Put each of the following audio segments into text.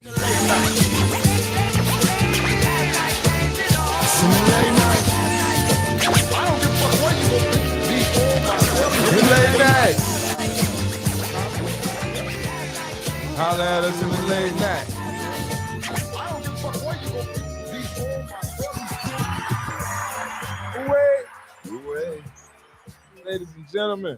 Late night. Holla at us in the late night. Away. Ladies and gentlemen,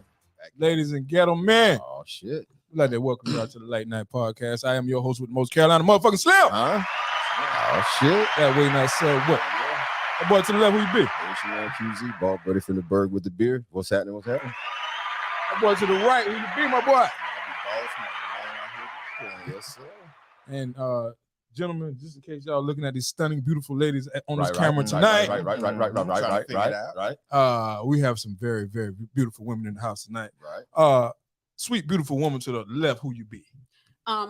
ladies and gentlemen. Oh, shit. We'd like to welcome you out to the Late Night Podcast. I am your host with the most, Carolina motherfucking Slimm. Huh? Oh, shit. That way nice said what? That boy to the left, who you be? It's your man QZ, ball buddy from the Berg with the beer. What's happening? That boy to the right, who you be, my boy? Yes, sir. And gentlemen, just in case y'all looking at these stunning, beautiful ladies on this camera tonight. Right. We have some very, very beautiful women in the house tonight. Right. Sweet, beautiful woman to the left, who you be?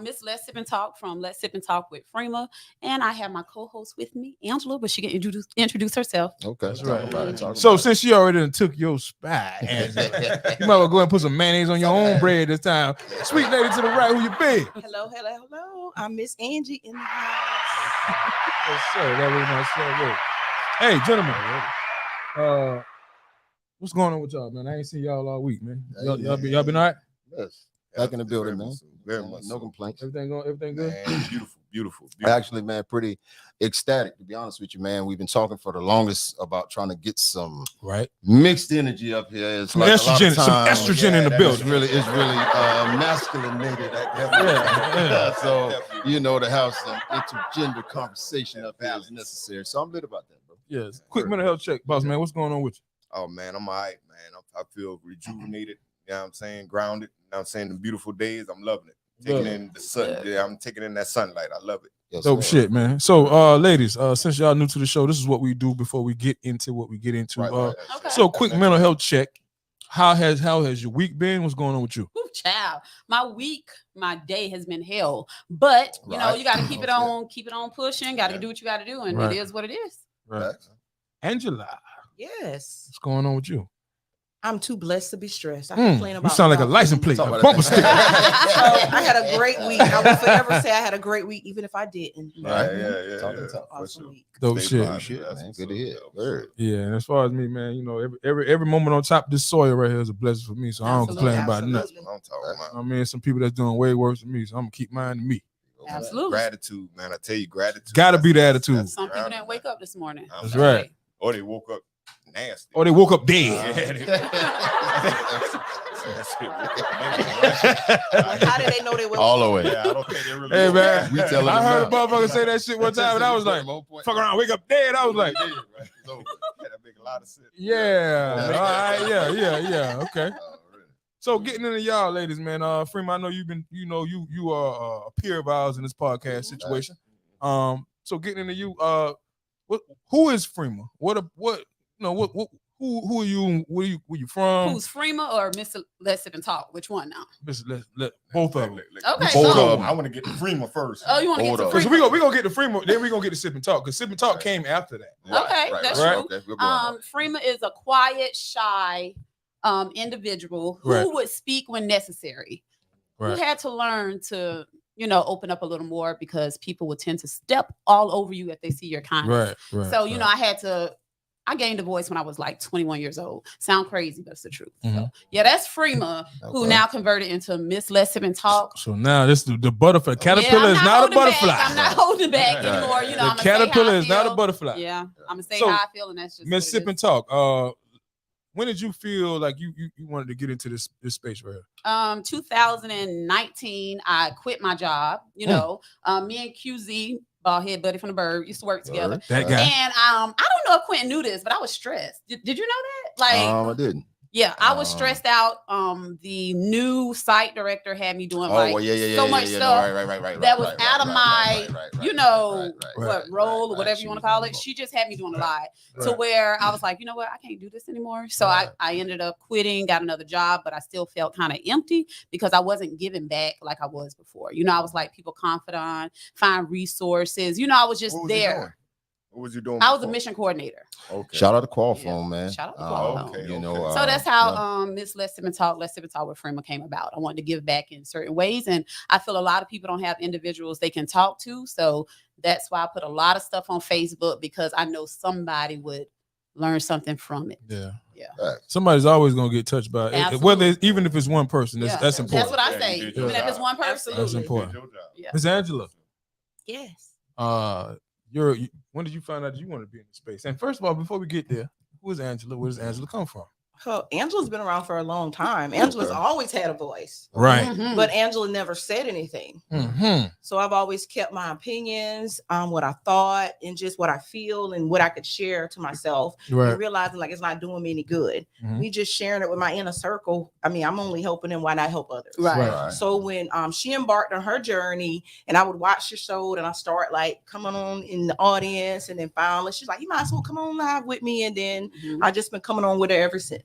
Miss Let's Sip and Talk from Let's Sip and Talk with Frema, and I have my co-host with me, Angela, but she can introduce herself. Okay, that's right. So since she already done took your spot, Angela, you might well go ahead and put some mayonnaise on your own bread this time. Sweet lady to the right, who you be? Hello. I'm Miss Angie in the house. Yes, sir. That was my show. Hey, gentlemen. What's going on with y'all, man? I ain't seen y'all all week, man. Y'all been all right? Yes. Back in the building, man. Very much. No complaints. Everything good? Man, beautiful. Actually, man, pretty ecstatic, to be honest with you, man. We've been talking for the longest about trying to get some mixed energy up here. It's like estrogen, some estrogen in the building. It's really masculinated. So, to have some intergender conversation up here is necessary. So I'm lit about that, bro. Yes. Quick mental health check, boss man. What's going on with you? Oh, man, I'm all right, man. I feel rejuvenated. You know what I'm saying? Grounded. You know what I'm saying? The beautiful days. I'm loving it. Taking in the sun. Yeah, I'm taking in that sunlight. I love it. Yes, dope shit, man. So, ladies, since y'all new to the show, this is what we do before we get into what we get into. Okay. So, quick mental health check. How has your week been? What's going on with you? Ooh, child. My day has been hell. But you got to keep it on pushing. Got to do what you got to do, and it is what it is. Right. Angela. Yes. What's going on with you? I'm too blessed to be stressed. I complain about. You sound like a license plate, a bumper sticker. So I had a great week. I will forever say I had a great week, even if I didn't. Right. Yeah. Awesome week. Dope shit, man. Good to hear. Word. Yeah, and as far as me, man, every moment on top of this soil right here is a blessing for me. So I don't complain about nothing. I'm talking about. I mean, some people that's doing way worse than me, so I'm gonna keep mine to me. Absolutely. Gratitude, man. I tell you, gratitude. Gotta be the attitude. Some people didn't wake up this morning. That's right. Or they woke up nasty. Or they woke up dead. How did they know they were all the way? Yeah, I don't think they really. Hey, man, I heard a them motherfucker say that shit one time, and I was like, fuck around, wake up dead. I was like, So, that make a lot of sense. yeah. All right, yeah. Okay. So getting into y'all, ladies, man. Frema, I know you are a peer of ours in this podcast situation. So getting into you, who is Frema? Who are you? Where you from? Who's Frema or Mr. Let's Sip and Talk? Which one now? Both of them. Okay. Both of them. I want to get the Frema first. Oh, you want to get the Frema? So we gonna get the Frema, then we gonna get the Sip and Talk, because Sip and Talk came after that. Okay, that's true. Okay, Frema is a quiet, shy individual who would speak when necessary. Who had to learn to open up a little more, because people would tend to step all over you if they see your kindness. So I gained a voice when I was like 21 years old. Sound crazy, but it's the truth. So, that's Frema, who now converted into Miss Let's Sip and Talk. So now this the butterfly. Caterpillar is not a butterfly. I'm not holding back anymore. The caterpillar is not a butterfly. Yeah, I'm gonna say how I feel, and that's just Miss Sip and Talk. When did you feel like you wanted to get into this space right here? 2019, I quit my job. Me and QZ, bald head buddy from the Berg, used to work together. That guy. And I don't know if Quentin knew this, but I was stressed. Did you know that? I didn't. Yeah, I was stressed out. The new site director had me doing so much stuff that was out of my, role or whatever you want to call it. She just had me doing a lot to where I was like, you know what, I can't do this anymore. So I ended up quitting, got another job, but I still felt kind of empty because I wasn't giving back like I was before. I was like people confidant, find resources. I was just there. What was you doing? I was a mission coordinator. Okay. Shout out to Qualphone, man. Shout out to Qualphone. Okay. You know, So that's how Miss Let's Sip and Talk with Frema came about. I wanted to give back in certain ways, and I feel a lot of people don't have individuals they can talk to. So that's why I put a lot of stuff on Facebook, because I know somebody would learn something from it. Yeah. Right. Somebody's always gonna get touched by it, whether even if it's one person. That's important. That's what I say. Even if it's one person, Absolutely. That's important. Yeah. Miss Angela. Yes. When did you find out you want to be in the space? And first of all, before we get there, who is Angela? Where does Angela come from? Well, Angela's been around for a long time. Angela's always had a voice. Right. Mhm. But Angela never said anything. Mm-hmm. So I've always kept my opinions, what I thought, and just what I feel and what I could share to myself. Right. And realizing like it's not doing me any good. Mhm. Me just sharing it with my inner circle. I mean, I'm only helping them. Why not help others? Right. So when she embarked on her journey and I would watch the show and I start like coming on in the audience, and then finally she's like, you might as well come on live with me. And then I just been coming on with her ever since.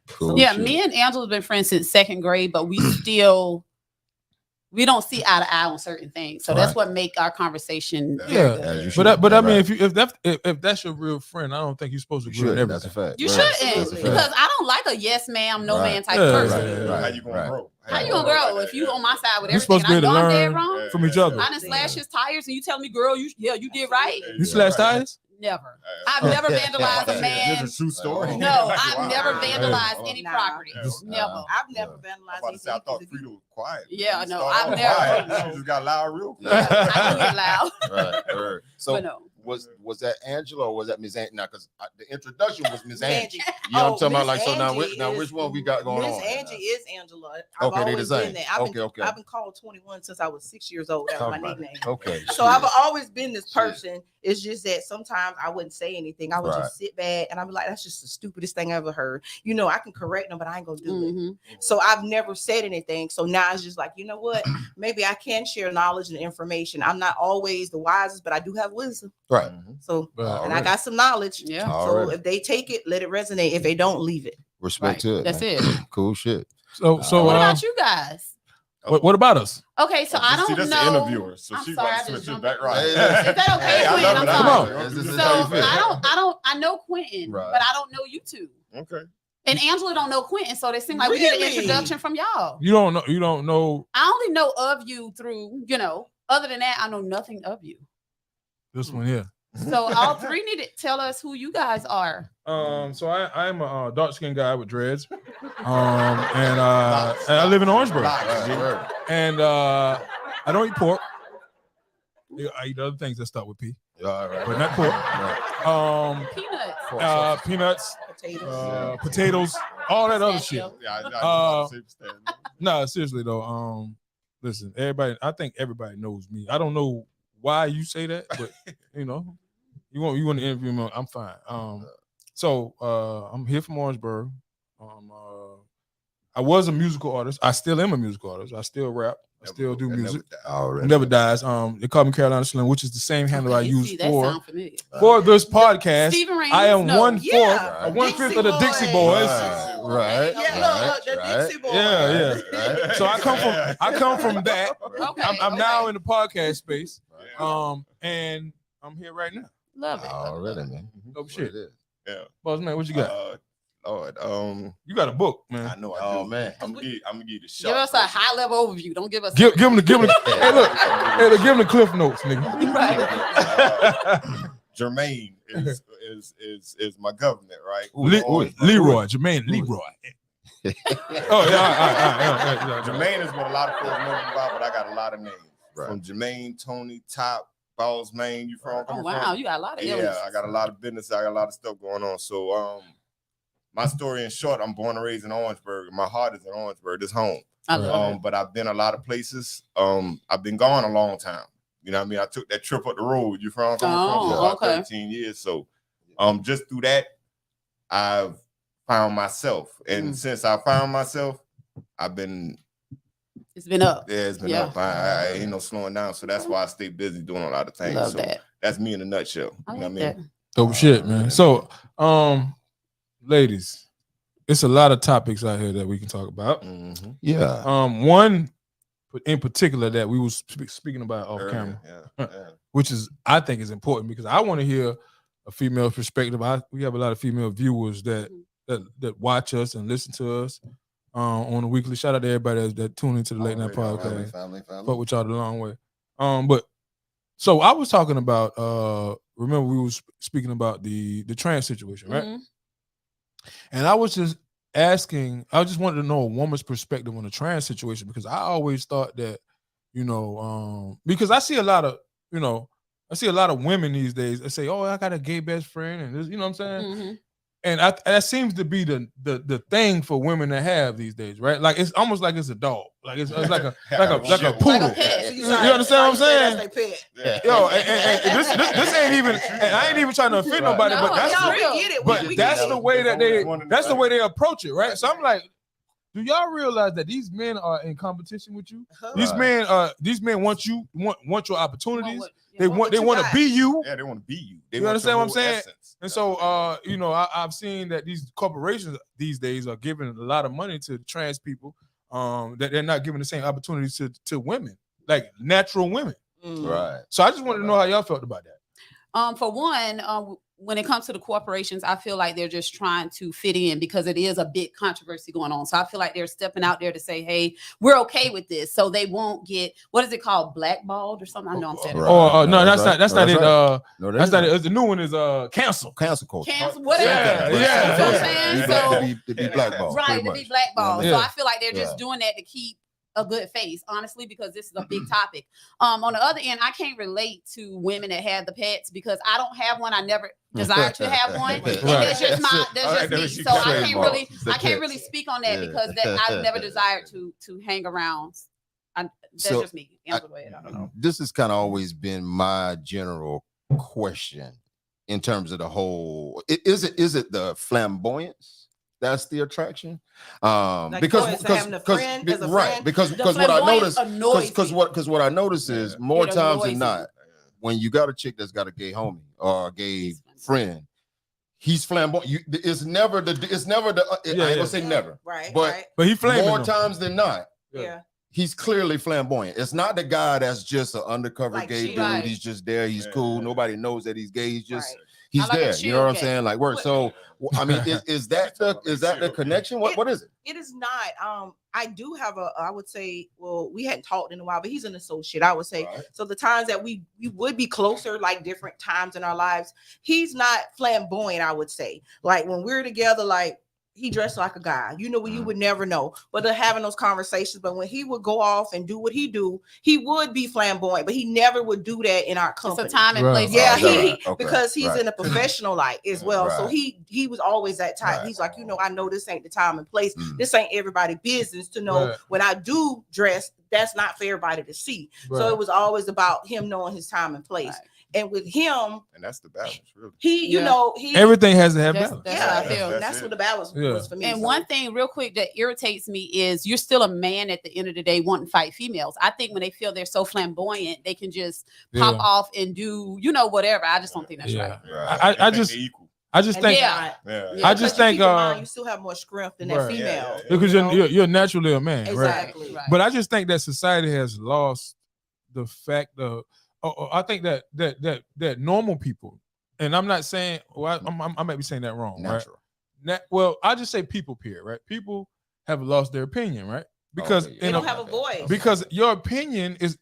Cool Yeah, shit. me and Angela's been friends since second grade, but we don't see eye to eye on certain things. So that's what make our conversation. Yeah. As you should. But I mean, Right. if that's your real friend, I don't think you're supposed to You agree with should. That's everything. a fact. You Right. shouldn't, That's a fact. because I don't like a yes ma'am, no man type Yeah, person. right. How you gonna grow? How you gonna grow if you on my side with You're everything? supposed to be And I able know to I'm dead learn wrong. from each other. I done slashed his tires, and you tell me, girl, you did right. You slash tires? Never. I've never vandalized a man. This is a true story. No, I've never Wow. vandalized any Nah. property. Never. I've never I'm vandalized about to say, I thought anything. Frida was quiet. Yeah, You no, started I've off never- quiet. She just got loud real quick. I do get loud. Right. So But no. was that Angela or was that Miss Angie? Now, because the introduction was Miss Angie. Angie. You know what I'm talking about? Like, Miss so now, Angie which one we got going Miss on? Angie is Angela. I've Okay, they the always same. been there. Okay. I've been called 21 since I was 6 years old. That was Talk my about it. nickname. Okay. So I've always been this person. It's just that sometimes I wouldn't say anything. I would Right. just sit back and I'd be like, that's just the stupidest thing I ever heard. You know, I can correct them, but I ain't gonna do it. Mhm. So I've never said anything. So now it's just like, you know what? Maybe I can share knowledge and information. I'm not always the wisest, but I do have wisdom. Right. So Right. and I got some knowledge. Yeah. So Already. if they take it, let it resonate. If they don't, leave it. Respect Right. to it. That's man. it. Cool shit. So What about you guys? what about us? Okay, so I See, don't that's know. the interviewer, so I'm she's sorry, about I to just switch it jumped back in. right. Is that okay, Hey, I Quinn? love I'm it. Come on. sorry. This is So how you feel. I know Quentin, Right. but I don't know you two. Okay. And Angela don't know Quentin, so they seem like we need an Really? introduction from y'all. You don't know I only know of you through, other than that, I know nothing of you. this one here. So all three need to tell us who you guys are. So I'm a dark skinned guy with dreads. And I live in Orangeburg. Right. And I don't eat pork. Yeah, I eat other things that start with P, All right. but not pork. Peanuts. Peanuts, Potatoes. potatoes, all that other shit. Pistachio. Yeah, I understand. No, seriously though. Listen, I think everybody knows me. I don't know why you say that, but you want to interview me, I'm fine. So I'm here from Orangeburg. I was a musical artist. I still am a musical artist. I still rap. I still do music. Already. Never dies. They call me Carolina Slimm, which is the same handle I Okay, use see, that for sound familiar. this podcast. Stephen Reigns, I am no. 1/4, Yeah, or 1/5 Dixie of the Dixie Boys. Right. Yeah, look, the Dixie Boys. Yeah. Right. So I come from that. Okay, I'm now okay. in the podcast space. And I'm here right now. Love it. Already, man. Dope shit. Yeah. Boss man, what you got? Lord, You got a book, I man. know I Oh, do. man. I'm gonna give you the shot. Give us a high level overview. Don't give us Give him the hey look, look, give him the cliff notes, nigga. right. Jermaine is my government, right? Leroy, Jermaine Leroy. Oh yeah, all right. Jermaine is what a lot of folks know me about, but I got a lot of names. Right. From Jermaine, Tony, Top, Boss Man. You from? Oh coming wow, from? you got a lot of Yeah, illnesses. I got a lot of business. I got a lot of stuff going on. So my story in short, I'm born and raised in Orangeburg. My heart is in Orangeburg. It's home. I love it. But I've been a lot of places. I've been gone a long time. You know what I mean? I took that trip up the road. You from? For about okay. 13 years. So just through that, I've found myself. And since I found myself, It's been up. Yeah, it's been up. I ain't no slowing down. So that's why I stay busy doing a lot of things. Love so that. that's me in a nutshell. I You know like what I that. mean? Dope shit, man. So, ladies, it's a lot of topics out here that we can talk about. Mm-hmm. Yeah. One in particular that we was speaking about off Earlier, camera. Yeah. which is I think is important because I want to hear a female perspective. We have a lot of female viewers that watch us and listen to us on a weekly. Shout out to everybody that tune into the Late Night Podcast. Family. Fuck with y'all the long way. But so I was talking about remember we was speaking about the trans situation, right? Mm-hmm. And I was just asking, I just wanted to know a woman's perspective on the trans situation because I always thought that, because I see a lot of women these days that say, "Oh, I got a gay best friend," and this, you know what I'm saying? Mm-hmm. And that seems to be the thing for women to have these days, right? Like it's almost like it's a dog, like it's like a poodle. Like a you understand what I'm saying? That's their pet. Yeah. Yo, and this ain't even. And I ain't even trying to offend nobody, but that's the way that they approach it, right? So I'm like, do y'all realize that these men are in competition with you? These men want your opportunities. They want to be you. Yeah, they want to be you. You understand what I'm saying? Essence. And so, I've seen that these corporations these days are giving a lot of money to trans people that they're not giving the same opportunities to women, like natural women. Right. So I just wanted to know how y'all felt about that. For one, when it comes to the corporations, I feel like they're just trying to fit in because it is a big controversy going on. So I feel like they're stepping out there to say, hey, we're okay with this. So they won't get, what is it called? Blackballed or something? I know I'm saying it. No, that's not it. That's not it. The new one is cancel. Cancel culture. Cancel, whatever. Yeah. You know what I'm saying? To be blackballed. Right, to be blackballed. So I feel like they're just doing that to keep a good face, honestly, because this is a big topic. On the other end, I can't relate to women that have the pets because I don't have one. I never desired to have one. And that's just me. So I can't really speak on that because I've never desired to hang around. That's just me. I don't know. This has kind of always been my general question in terms of the whole. Is it the flamboyance? That's the attraction, because what I notice is more times than not, when you got a chick that's got a gay homie or a gay friend, he's flamboyant. It's never the. I ain't gonna say never, right? But he flaming more times than not. Yeah. He's clearly flamboyant. It's not the guy that's just an undercover gay dude. Right. He's just there. He's cool. Nobody knows that he's gay. He's just. He's there. You know what I'm saying? Like work. So I mean, is that the connection? What is it? It is not. I do have I would say, well, we hadn't talked in a while, but he's an associate, I would say. Right. So the times that we would be closer, like different times in our lives, he's not flamboyant, I would say. Like when we're together, like he dressed like a guy, when you would never know, but they're having those conversations. But when he would go off and do what he do, he would be flamboyant, but he never would do that in our company. It's a time and place. Yeah, because he's in a professional life as well. Right. So he was always that type. Right. He's like, I know this ain't the time and place. This ain't everybody's business to know when I do dress, that's not for everybody to see. Right. So it was always about him knowing his time and place. Right. And with him, and that's the balance, really. He everything has to have balance. That's what the balance was for me. And one thing, real quick, that irritates me is you're still a man at the end of the day wanting to fight females. I think when they feel they're so flamboyant, they can just pop off and do, whatever. I just don't think that's right. I just think I just think you still have more strength than that female because you're naturally a man, exactly. Right? But I just think that society has lost the fact of. I think that normal people, and I'm not saying, I might be saying that wrong, natural. Right? Well, I just say people, period, right? People have lost their opinion, right? Because they don't have a voice. Because your opinion is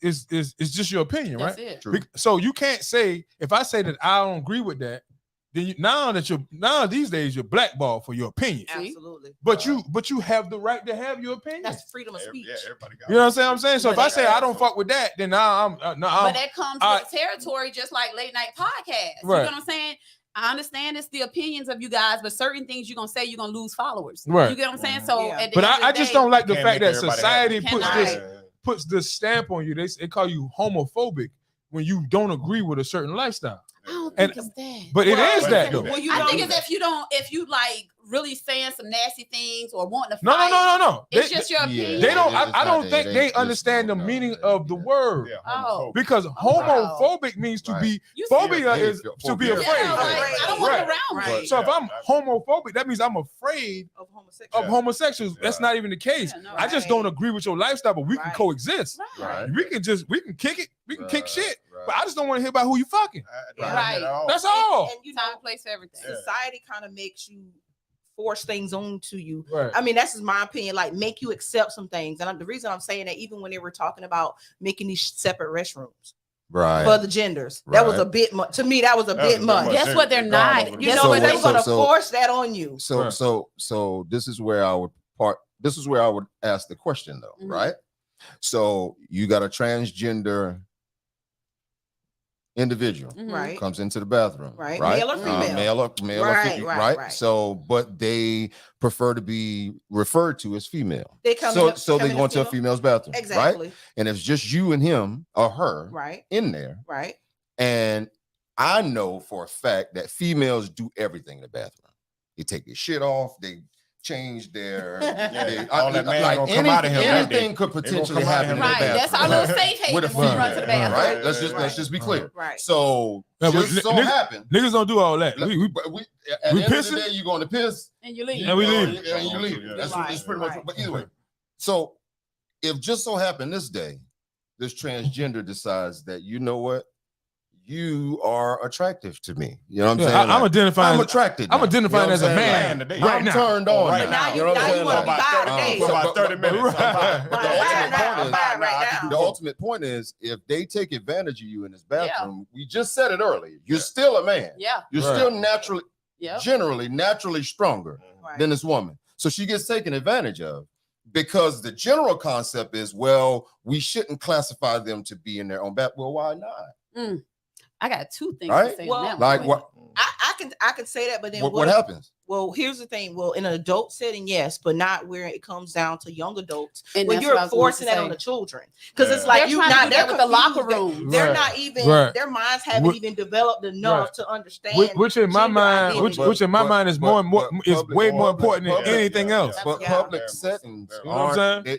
just your opinion, That's right? It. So you can't say, if I say that I don't agree with that, then now these days you're blackballed for your opinion. Absolutely. But you have the right to have your opinion. That's freedom of speech. Yeah, everybody got you know what I'm saying? So if I say I don't fuck with that, then now but that comes with territory, just like Late Night Podcast. Right. You know what I'm saying? I understand it's the opinions of you guys, but certain things you're gonna say, you're gonna lose followers. Right. You get what I'm saying? So but I just don't like the fact that society puts this stamp on you. They call you homophobic when you don't agree with a certain lifestyle. I don't think it's that. But it is that though. I think it's if you like really saying some nasty things or wanting to fight. No. It's just your opinion. They don't. I don't think they understand the meaning of the word. Because homophobic means to be. Phobia is to be afraid. I don't want around me. So if I'm homophobic, that means I'm afraid of homosexuals. That's not even the case. I just don't agree with your lifestyle, but we can coexist. We can kick it. We can kick shit. but I just don't want to hear about who you fucking. Right. That's all. And you time and place for everything. Society kind of makes you force things onto you. Right. I mean, that's just my opinion. Like, make you accept some things. And the reason I'm saying that, even when they were talking about making these separate restrooms. Right. For the genders. That was a bit much. To me, that was a bit much. That's what they're not. You know, they're going to force that on you. So this is where I would ask the question though, right? So you got a transgender individual, right, comes into the bathroom, right, male or female, male or female, right? So, but they prefer to be referred to as female. They come so they go into a female's bathroom, exactly, right? And it's just you and him or her, right, in there, right. And I know for a fact that females do everything in the bathroom. They take their shit off, they change their all that man gonna come out of him. Anything could potentially happen. Right, that's our little safe haven when we run to the bathroom. Right, let's just be clear. Right. So just so happen, niggas don't do all that. We at the end of the day, you going to piss and you leave, and we leave, and you leave. That's pretty much. But either way, so if just so happen this day, this transgender decides that, you know what, you are attractive to me. You know what I'm saying? I'm identifying. I'm attracted. I'm identifying as a man right now. Turned on right now. You know what I'm saying? For about 30 minutes. The ultimate point is, if they take advantage of you in this bathroom, we just said it earlier. You're still a man. Yeah. You're still naturally, generally, naturally stronger than this woman. So she gets taken advantage of. Because the general concept is, well, we shouldn't classify them to be in their own bath. Well, why not? I got two things to say on that. Like what? I can say that, but then what happens? Well, here's the thing. Well, in an adult setting, yes, but not where it comes down to young adults. And when you're forcing that on the children, because it's like they're with the locker room. They're not even their minds haven't even developed enough to understand. Which in my mind, which in my mind is way more important than anything else. But public settings,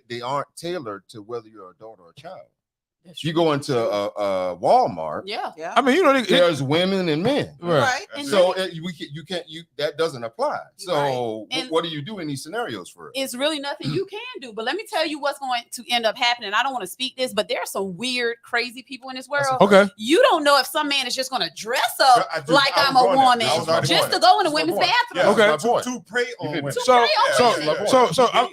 they aren't tailored to whether you're an adult or a child. You go into a Walmart. Yeah. I mean, you know, there's women and men. Right. So that doesn't apply. So what do you do in these scenarios for it? It's really nothing you can do. But let me tell you what's going to end up happening. I don't want to speak this, but there are some weird, crazy people in this world. Okay. You don't know if some man is just going to dress up like I'm a woman just to go in the women's bathroom. Okay. To prey on women. So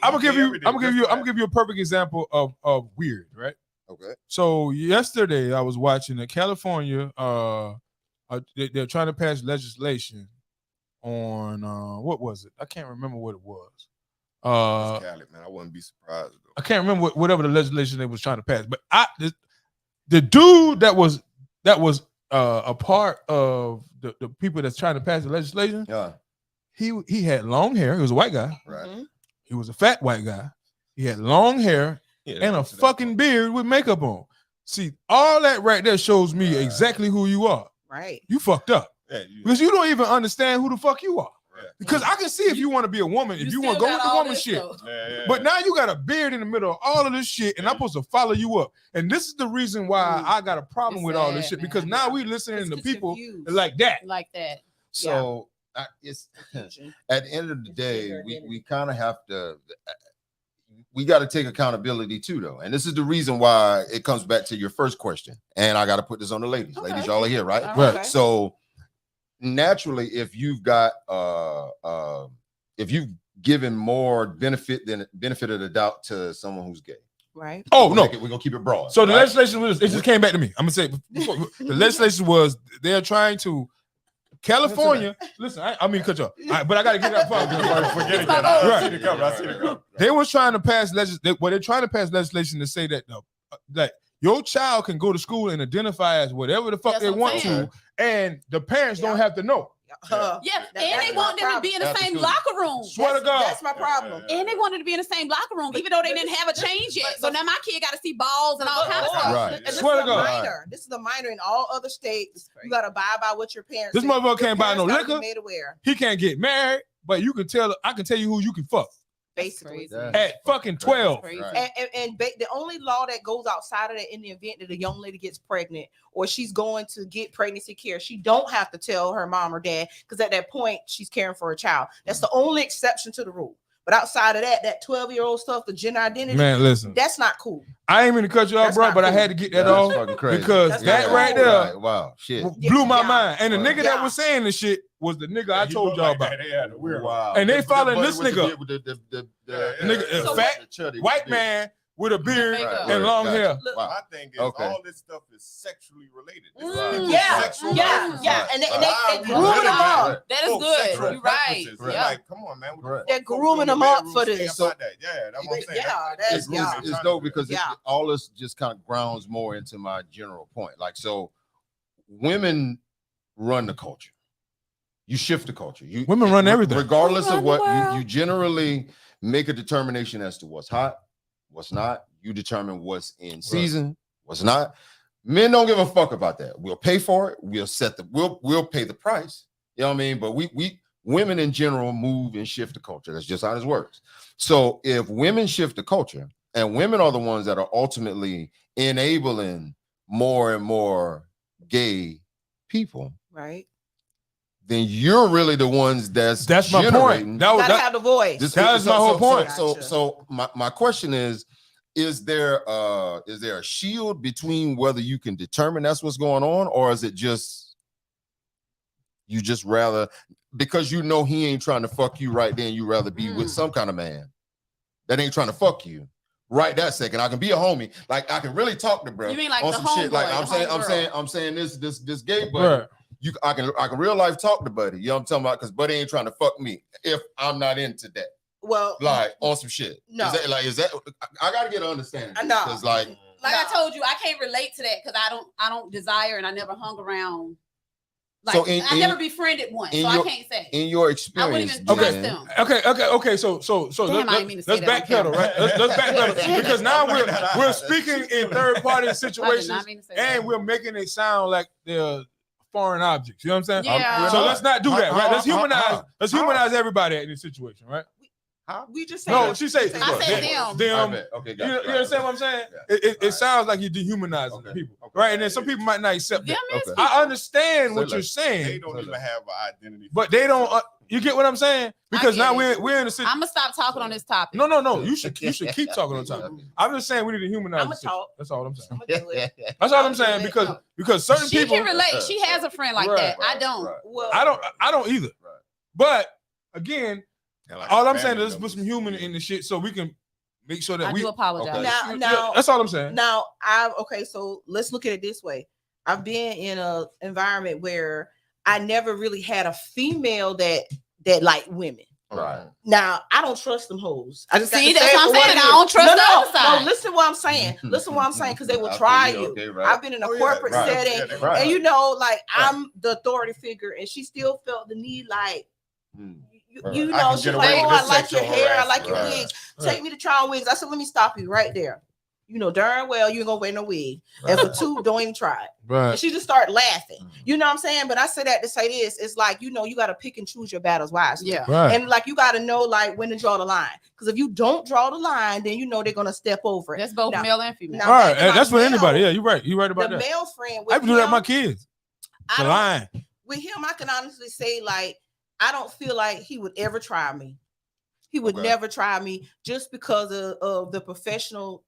I'm gonna give you a perfect example of weird, right? Okay. So yesterday I was watching California. They're trying to pass legislation on what was it? I can't remember what it was. Cali, man, I wouldn't be surprised though. I can't remember whatever the legislation they was trying to pass. But the dude that was a part of the people that's trying to pass the legislation. Yeah. He had long hair. He was a white guy. Right. He was a fat white guy. He had long hair. And a fucking beard with makeup on. See, all that right there shows me exactly who you are. Right. You fucked up. Because you don't even understand who the fuck you are. Because I can see if you want to be a woman, if you want to go with the woman shit. But now you got a beard in the middle of all of this shit, and I'm supposed to follow you up. And this is the reason why I got a problem with all this shit. Because now we listening to people like that. Like that. So it's at the end of the day, we kind of have to. We got to take accountability too, though. And this is the reason why it comes back to your first question. And I got to put this on the ladies. Okay. Ladies, y'all are here, right? Right. So naturally, if you've got if you've given more benefit of the doubt to someone who's gay. Right. Oh, no. We're gonna keep it broad. So the legislation was, it just came back to me. I'm gonna say before, the legislation was they're trying to California, listen, I mean cut you off, but I gotta get that part. Forget it. I see the cover. They was trying to pass they're trying to pass legislation to say that that your child can go to school and identify as whatever the fuck they want to, and the parents don't have to know. And they want them to be in the same locker room. Swear to God, that's my problem. And they wanted to be in the same locker room, even though they didn't have a change yet. So now my kid got to see balls and all kinds of stuff. Right. Swear to God. This is the minor. In all other states, you got to abide by what your parents. This motherfucker can't buy no liquor. He can't get married, but you can tell. I can tell you who you can fuck. Basically, at fucking 12. And the only law that goes outside of that, in the event that a young lady gets pregnant or she's going to get pregnancy care, she don't have to tell her mom or dad, because at that point she's caring for a child. That's the only exception to the rule. But outside of that 12-year-old stuff, the gender identity, man, listen, that's not cool. I ain't mean to cut you off, bro, but I had to get that off because that right there, wow, shit, blew my mind. And the nigga that was saying the shit was the nigga I told y'all about. Wow. And they following this nigga, nigga, fat white man with a beard and long hair. Look, my thing is all this stuff is sexually related. Yeah. And they grooming them up. That is good. You're right. Yeah. Like, come on, man. They're grooming them up for this. Yeah, that's what I'm saying. It's dope because all this just kind of grounds more into my general point. Like, so women run the culture. You shift the culture. Women run everything. Regardless of what, you generally make a determination as to what's hot, what's not. You determine what's in season, what's not. Men don't give a fuck about that. We'll pay for it. We'll pay the price. You know what I mean? But we women in general move and shift the culture. That's just how this works. So if women shift the culture, and women are the ones that are ultimately enabling more and more gay people, right? Then you're really the ones that's my point. Gotta have the voice. That's my whole point. So my question is there a shield between whether you can determine that's what's going on, or is it just you just rather, because you know he ain't trying to fuck you right then, you rather be with some kind of man that ain't trying to fuck you right that second? I can be a homie, like I can really talk to bro. You mean like on the some shit, like I'm saying this gay buddy. I can real life talk to buddy. You know what I'm talking about? Because buddy ain't trying to fuck me if I'm not into that. Well, like on some shit. No, is that I gotta get an understanding. I know. Because like I told you, I can't relate to that because I don't desire, and I never hung around. Like, so I never befriended one, so I can't say. In your experience, I wouldn't even trust them. Okay. So let's backpedal, right? Let's backpedal because now we're speaking in third party situations, and we're making it sound like they're foreign objects. You know what I'm saying? Yeah. So let's not do that, right? Let's humanize everybody in this situation, right? We just say no. She said I said them. Okay, you understand what I'm saying? Yeah. It sounds like you're dehumanizing people, right? And then some people might not accept that. I understand what you're saying. They don't even have an identity, but they don't. You get what I'm saying? Because now we're in a situation. I'm gonna stop talking on this topic. No. You should keep talking on topic. I'm just saying we need to humanize. I'm gonna talk. That's all I'm saying. That's all I'm saying because certain people. She can relate. She has a friend like that. I don't. Well, I don't either. But again. All I'm saying is let's put some human in the shit so we can make sure that I do apologize. Okay. Now, that's all I'm saying. Now, so let's look at it this way. I've been in an environment where I never really had a female that liked women. Right. Now, I don't trust them hoes. I just see that's what I'm saying. I don't trust the other side. No, listen to what I'm saying. Listen to what I'm saying, because they will try you. Okay, right. I've been in a corporate setting, and you know, like I'm the authority figure, and she still felt the need, like. You know, she's like, oh, I like your hair, I like your wigs. Take me to try on wigs. I said, let me stop you right there. You know darn well you ain't gonna wear no wig. And for two, don't even try it. Right. And she just started laughing. You know what I'm saying? But I say that to say this. It's like, you know, you got to pick and choose your battles wisely. Yeah. Right. And like you got to know like when to draw the line. Because if you don't draw the line, then you know they're gonna step over it. That's both male and female. All right. That's for anybody. Yeah, you're right. You're right about the that. Male friend. I do that with my kids. The line. With him, I can honestly say, like, I don't feel like he would ever try me. He would never try me just because of the professional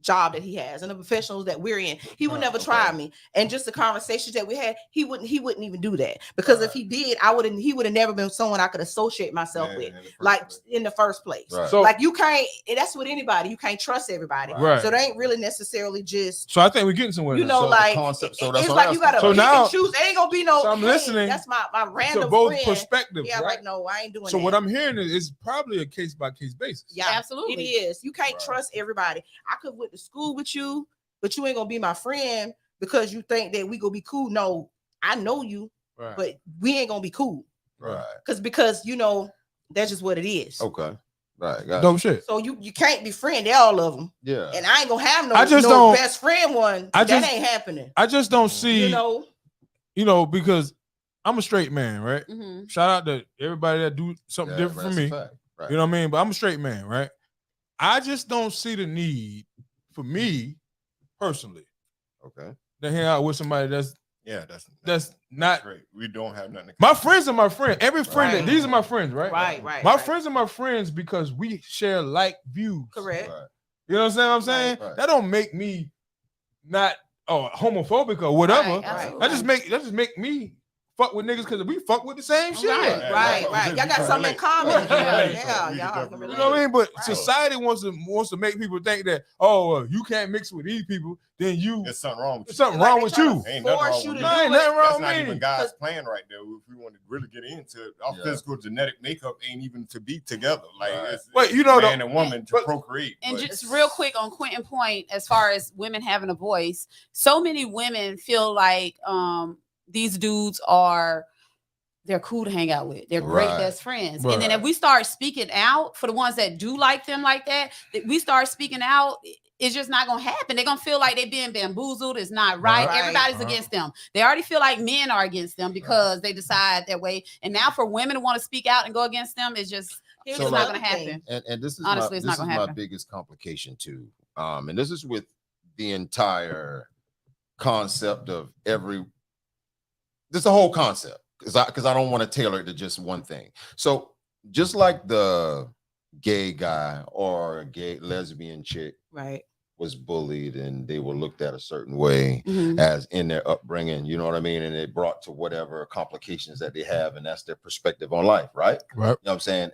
job that he has and the professionals that we're in. He would never try me. And just the conversations that we had, he wouldn't even do that. Because if he did, he would have never been someone I could associate myself with, like in the first place. Right. So like you can't, that's with anybody. You can't trust everybody. Right. So they ain't really necessarily just. So I think we're getting somewhere. You know, like concept. So it's like you gotta pick and choose. There ain't gonna be no. So I'm listening. That's my random to both friend. perspectives. Yeah, right? like no, I ain't doing that. So what I'm hearing is probably a case by case basis. Yeah, absolutely. It is. You can't trust everybody. I could went to school with you, but you ain't gonna be my friend because you think that we gonna be cool. No, I know you, but we ain't gonna be cool. Right. Because you know that's just what it is. Okay. Right. Dope shit. So you can't befriend all of them. Yeah. And I ain't gonna have no best friend one. That ain't happening. I just don't see. You know, because I'm a straight man, right? Mm-hmm. Shout out to everybody that do something different from me. Right. You know what I mean? But I'm a straight man, right? I just don't see the need for me personally. Okay. To hang out with somebody that's Yeah, that's not great. We don't have nothing. My friends are my friends. Every friend these are my friends, right? Right. My friends are my friends because we share like views. Correct. Right. You know what I'm saying? Right. That don't make me not homophobic or whatever. That just make me fuck with niggas because we fuck with the same shit. Right. Y'all got something in common. Yeah. Y'all can relate. You know what I mean? But society wants to make people think that you can't mix with these people. Then there's something wrong with you. There's something wrong with you. Ain't nothing wrong with you. Ain't nothing wrong with me. That's not even God's plan right there. If we want to really get into it, our physical genetic makeup ain't even to be together. Like it's man and woman to procreate. And just real quick on Quentin's point, as far as women having a voice, so many women feel like these dudes they're cool to hang out with. They're great best friends. And then if we start speaking out for the ones that do like them like that, we start speaking out, it's just not going to happen. They're going to feel like they're being bamboozled. It's not right. Everybody's against them. They already feel like men are against them because they decide that way. And now for women to want to speak out and go against them, it's just it's not going to happen. And this is honestly, it's not going to happen. My biggest complication too. And this is with the entire concept of this is a whole concept because I don't want to tailor it to just one thing. So just like the gay guy or a gay lesbian chick was bullied and they were looked at a certain way as in their upbringing, you know what I mean? And it brought to whatever complications that they have, and that's their perspective on life, right? Right. You know what I'm saying?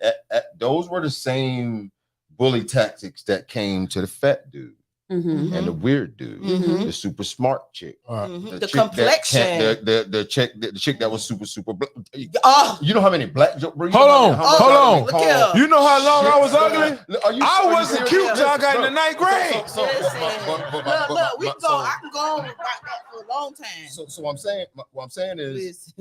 Those were the same bully tactics that came to the fat dude. And the weird dude, the super smart chick, the complexion, the chick that was super black. You know how many black jokes? Hold on. You know how long I was ugly? I wasn't cute till I got in the 9th grade. Look, we can go. I can go on about that for a long time. So what I'm saying is,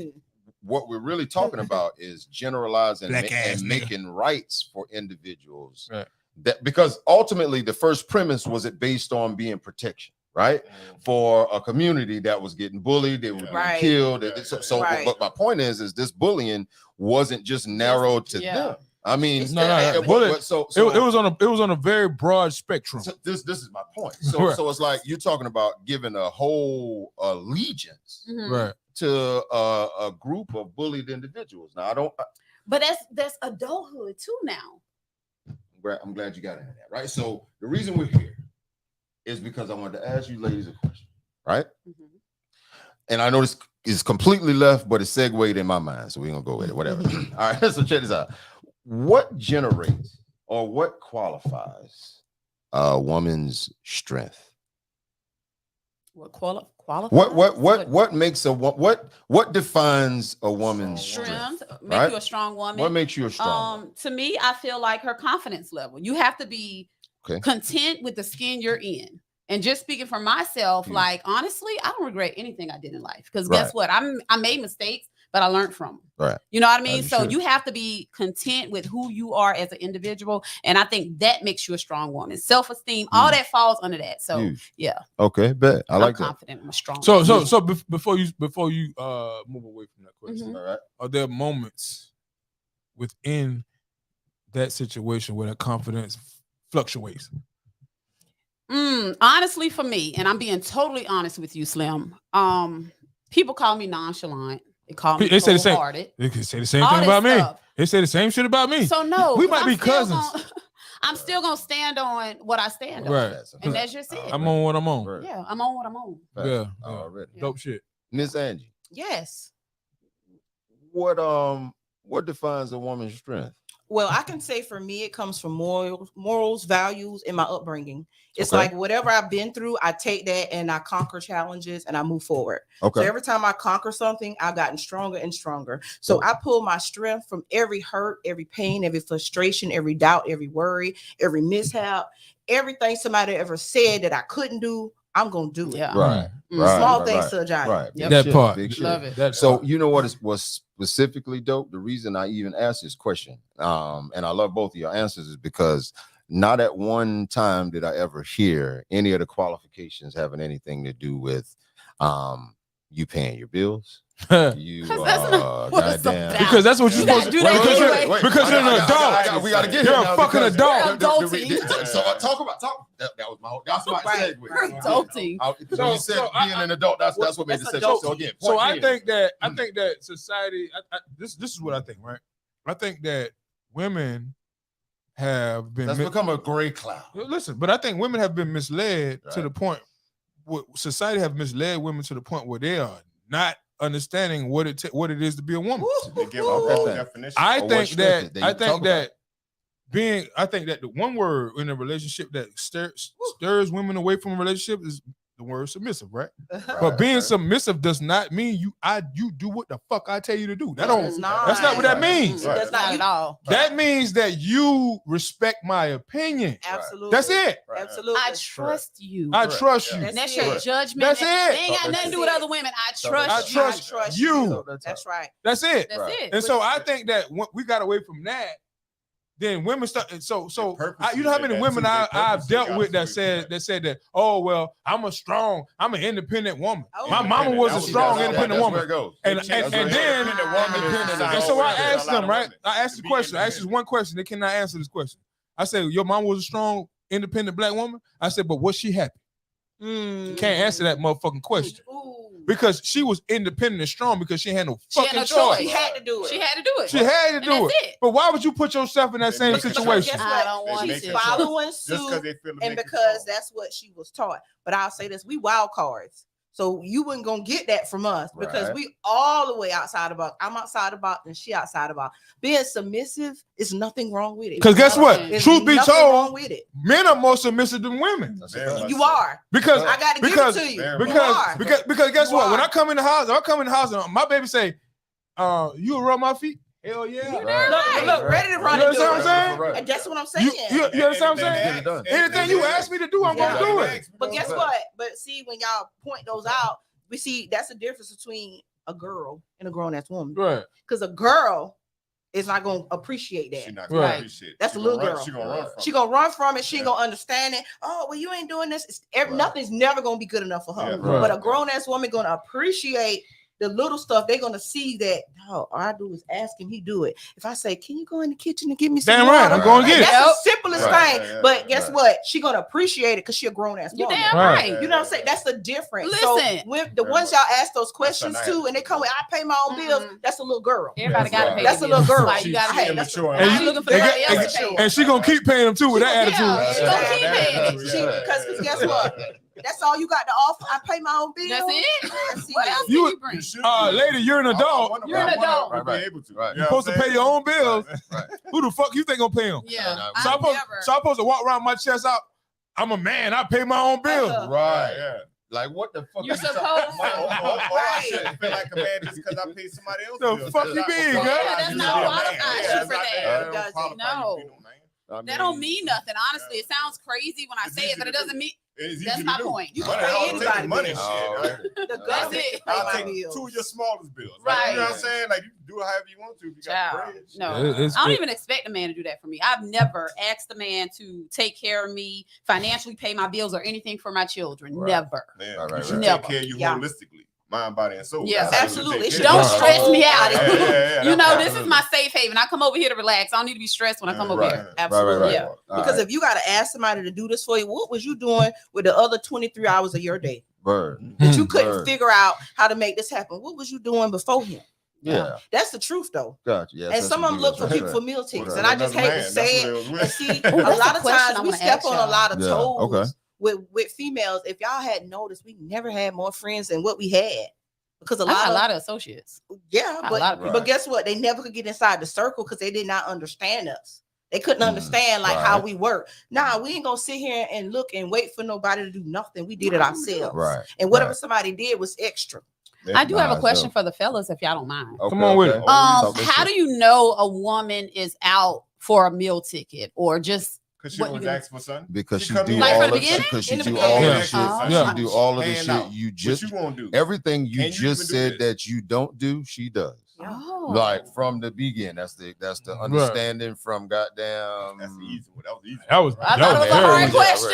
what we're really talking about is generalizing and making rights for individuals. Right. That because ultimately the first premise was it based on being protection, right? For a community that was getting bullied, they were getting killed. But my point is this bullying wasn't just narrowed to them. I mean, it was on a very broad spectrum. So this is my point. So it's like you're talking about giving a whole allegiance to a group of bullied individuals. Now but that's adulthood too now. I'm glad you got into that, right? So the reason we're here is because I wanted to ask you ladies a question, right? And I know this is completely left, but it segued in my mind, so we're gonna go with it, whatever. All right, so check this out. What generates or what qualifies a woman's strength? What qualifies? What makes what defines a woman's strength? Make you a strong woman. What makes you a strong woman? To me, I feel like her confidence level. You have to be content with the skin you're in. And just speaking for myself, like honestly, I don't regret anything I did in life because guess what? I made mistakes, but I learned from them. Right. You know what I mean? So you have to be content with who you are as an individual. And I think that makes you a strong woman. Self-esteem, all that falls under that. So yeah. Okay, bet. I like I'm confident I'm a strong woman. So before you move away from that question, all right. Are there moments within that situation where that confidence fluctuates? Honestly, for me, and I'm being totally honest with you, Slim. People call me nonchalant. They call me cold-hearted. They can say the same thing about me. They say the same shit about me. So no, we might be cousins. I'm still gonna stand on what I stand on. Right. And that's just it. I'm on what I'm on. Right. Yeah, I'm on what I'm on. Yeah. Already. Dope shit. Miss Angie. Yes. What defines a woman's strength? Well, I can say for me, it comes from morals, values, and my upbringing. It's like whatever I've been through, I take that and I conquer challenges and I move forward. Okay. So every time I conquer something, I've gotten stronger and stronger. So I pull my strength from every hurt, every pain, every frustration, every doubt, every worry, every mishap, everything somebody ever said that I couldn't do. I'm gonna do it. Yeah. Right. Small things to a giant. Right. Yep. That part. Love it. So you know what was specifically dope? The reason I even asked this question, and I love both of your answers, is because not at one time did I ever hear any of the qualifications having anything to do with you paying your bills, You goddamn. Because that's what you're supposed to do. Because you're an adult. We gotta get You're a fucking adult. So talk. That was my whole. That's my segue. Adulting. When you said being an adult, that's what made the segue. So again, I think that society. This is what I think, right? I think that women have been. That's become a gray cloud. Listen, but I think women have been misled to the point. Society have misled women to the point where they are not understanding what it is to be a woman. They give a wrong definition. I think that the one word in a relationship that stirs women away from a relationship is the word submissive, right? But being submissive does not mean you do what the fuck I tell you to do. That's not what that means. That's not at all. That means that you respect my opinion. Absolutely. That's it. Absolutely. I trust you. I trust you. And that's your judgment. That's it. They ain't got nothing to do with other women. I trust you. That's right. That's it. That's it. And so I think that we got away from that. Then women start. You know how many women I've dealt with that said that. Oh well, I'm an independent woman. My mama was a strong independent woman. And so I asked them, right? I asked the question. I asked this one question. They cannot answer this question. I said, your mama was a strong independent black woman. I said, but was she happy? You can't answer that motherfucking question. Because she was independent and strong because she had no fucking choice. She had to do it. She had to do it. She had to do it. But why would you put yourself in that same situation? I don't want She's to. following suit, and because that's what she was taught. But I'll say this: we wild cards. So you weren't gonna get that from us because we all the way outside of box. I'm outside of box and she outside of box. Being submissive is nothing wrong with it. Because guess what? Truth be told, with it. Men are more submissive than women. You are. Because I gotta give it to you. Because guess what? When I come in the house, and my baby say, you will rub my feet? Hell yeah. Look, ready to run. You understand what I'm saying? And that's what I'm saying. You understand what I'm saying? Anything you ask me to do, I'm gonna do it. But guess what? But see, when y'all point those out, we see that's the difference between a girl and a grown-ass woman. Right. Because a girl is not gonna appreciate that. She's not gonna appreciate it. That's a little girl. She gonna run from it. She ain't gonna understand it. Oh, well, you ain't doing this. Nothing's never gonna be good enough for her. But a grown-ass woman gonna appreciate the little stuff. They're gonna see that. Oh, all I do is ask him, he do it. If I say, can you go in the kitchen and give me some water? I'm going to get it. That's the simplest thing. But guess what? She gonna appreciate it because she a grown ass woman. You damn right. You know what I'm saying? That's the difference. Listen, so with the ones y'all ask those questions to, and they come with, I pay my own bills. That's a little girl. Everybody gotta pay. That's a little girl. Like, you gotta pay. And she gonna keep paying them too with that attitude. She gonna keep paying. Because guess what? That's all you got to offer. I pay my own bills. That's it. What else do you bring? Lady, you're an adult. You're an adult. You're supposed to pay your own bills. Who the fuck you think gonna pay them? Yeah. So I'm supposed to walk around my chest out. I'm a man. I pay my own bills. Right. Yeah. Like what the fuck? You're supposed to. I shouldn't feel like a man just because I pay somebody else. The fuck you mean, girl? That's not qualifies you for that. No. That don't mean nothing. Honestly, it sounds crazy when I say it, but it doesn't mean. That's my point. You can pay anybody money. That's it. I'll take two of your smallest bills. Right. You know what I'm saying? Like you can do it however you want to if you got bread. No, I don't even expect a man to do that for me. I've never asked a man to take care of me, financially pay my bills or anything for my children. Never. You should take care of you holistically. Mind, body, and soul. Yes, absolutely. Don't stress me out. You know, this is my safe haven. I come over here to relax. I don't need to be stressed when I come over here. Absolutely. Yeah. Because if you got to ask somebody to do this for you, what was you doing with the other 23 hours of your day? That you couldn't figure out how to make this happen. What was you doing before him? Yeah. That's the truth, though. Gotcha. Yeah, and some of them look for people for meal tickets. And I just hate to say it. And see, a lot of times we step on a lot of toes with females. If y'all hadn't noticed, we never had more friends than what we had. Because a lot of associates. Yeah, but guess what? They never could get inside the circle because they did not understand us. They couldn't understand how we work. Nah, we ain't gonna sit here and look and wait for nobody to do nothing. We did it ourselves. Right. And whatever somebody did was extra. I do have a question for the fellas, if y'all don't mind. Come on with it. How do you know a woman is out for a meal ticket or just? Because she was asking for something. Because she do all the shit. Because she do all the shit. She do all of the shit. You just everything you just said that you don't do, she does. Oh. Like from the beginning. That's the understanding from goddamn. That's the easy one. That was easy. That was a hard question.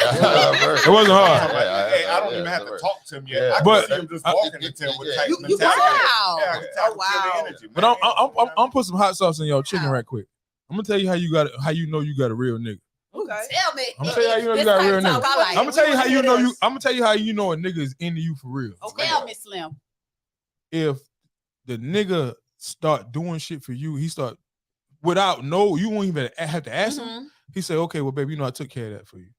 It wasn't hard. I don't even have to talk to him yet. I But- can see him just walking into him with type You mentality. wow. Yeah, I can tell the energy, man. But I'm put some hot sauce in your chicken right quick. I'm gonna tell you how you know you got a real nigga. Okay. Tell me. I'm gonna tell you how you know you got a real nigga. I'm gonna tell you how you know you. I'm gonna tell you how you know a nigga is into you for real. Okay. Tell me, Slim. If the nigga start doing shit for you, he start without you won't even have to ask him. He say, okay, well, baby, I took care of that for you.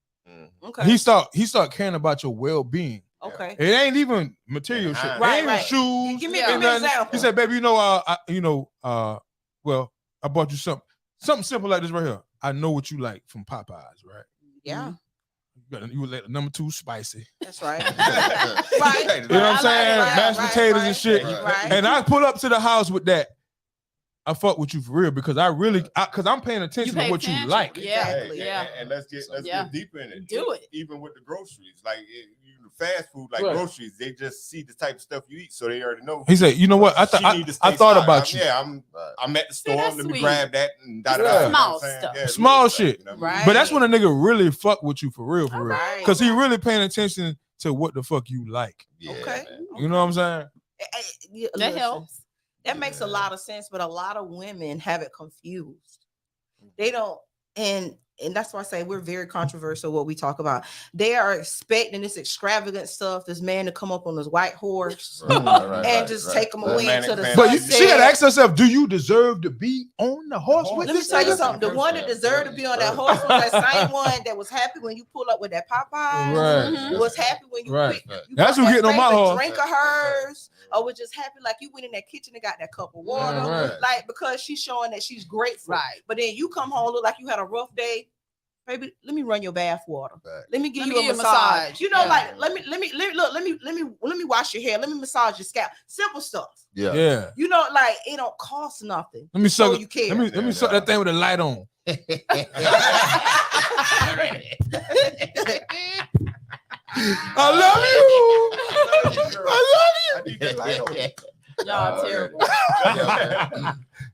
Okay. He start caring about your well-being. Okay. It ain't even material shit. Right, it ain't right. shoes. Give me an example. He said, baby, well, I bought you something simple like this right here. I know what you like from Popeyes, right? Yeah. You like number 2 spicy. That's right. Right. You know what I'm saying? Mashed potatoes and shit. Right. And I pull up to the house with that. I fuck with you for real because I'm paying attention to what you like. Yeah. Exactly. Yeah. And let's get deeper in it. Do it. Even with the groceries, like fast food, like groceries, they just see the type of stuff you eat, so they already know. He said, "You know what? I thought about you. Yeah, I'm at the store. Let me sweet. grab that and Small stuff. Yeah, small shit. Stuff, right. But that's when a nigga really fuck with you for real, Right. because he really paying attention to what the fuck you like. Yeah, Okay. man. You know what I'm saying? That helps. That makes a lot of sense, but a lot of women have it confused. They don't, and that's why I say we're very controversial what we talk about. They are expecting this extravagant stuff, this man to come up on this white horse and just take them away into the But sunset. she gotta ask herself, do you deserve to be on the horse with Let me this tell you nigga? something. The one that deserved to be on that horse was that same one that was happy when you pull up with that Popeyes. Right. Was happy when you, Right. you That's bought who that getting on my favorite horse. drink of hers, or was just happy like you went in that kitchen and got that cup of water, Right. like because she's showing that she's grateful. Right. But then you come home look like you had a rough day. Baby, let me run your bath water. Right. Let me give Let you me a give you a massage. massage. You know, Yeah. like let me wash your hair. Let me massage your scalp. Simple stuff. Yeah. Yeah. You know, like it don't cost nothing. Let me So suck. you care. Let me suck that thing with a light on. I love you. I need that light on. Y'all terrible.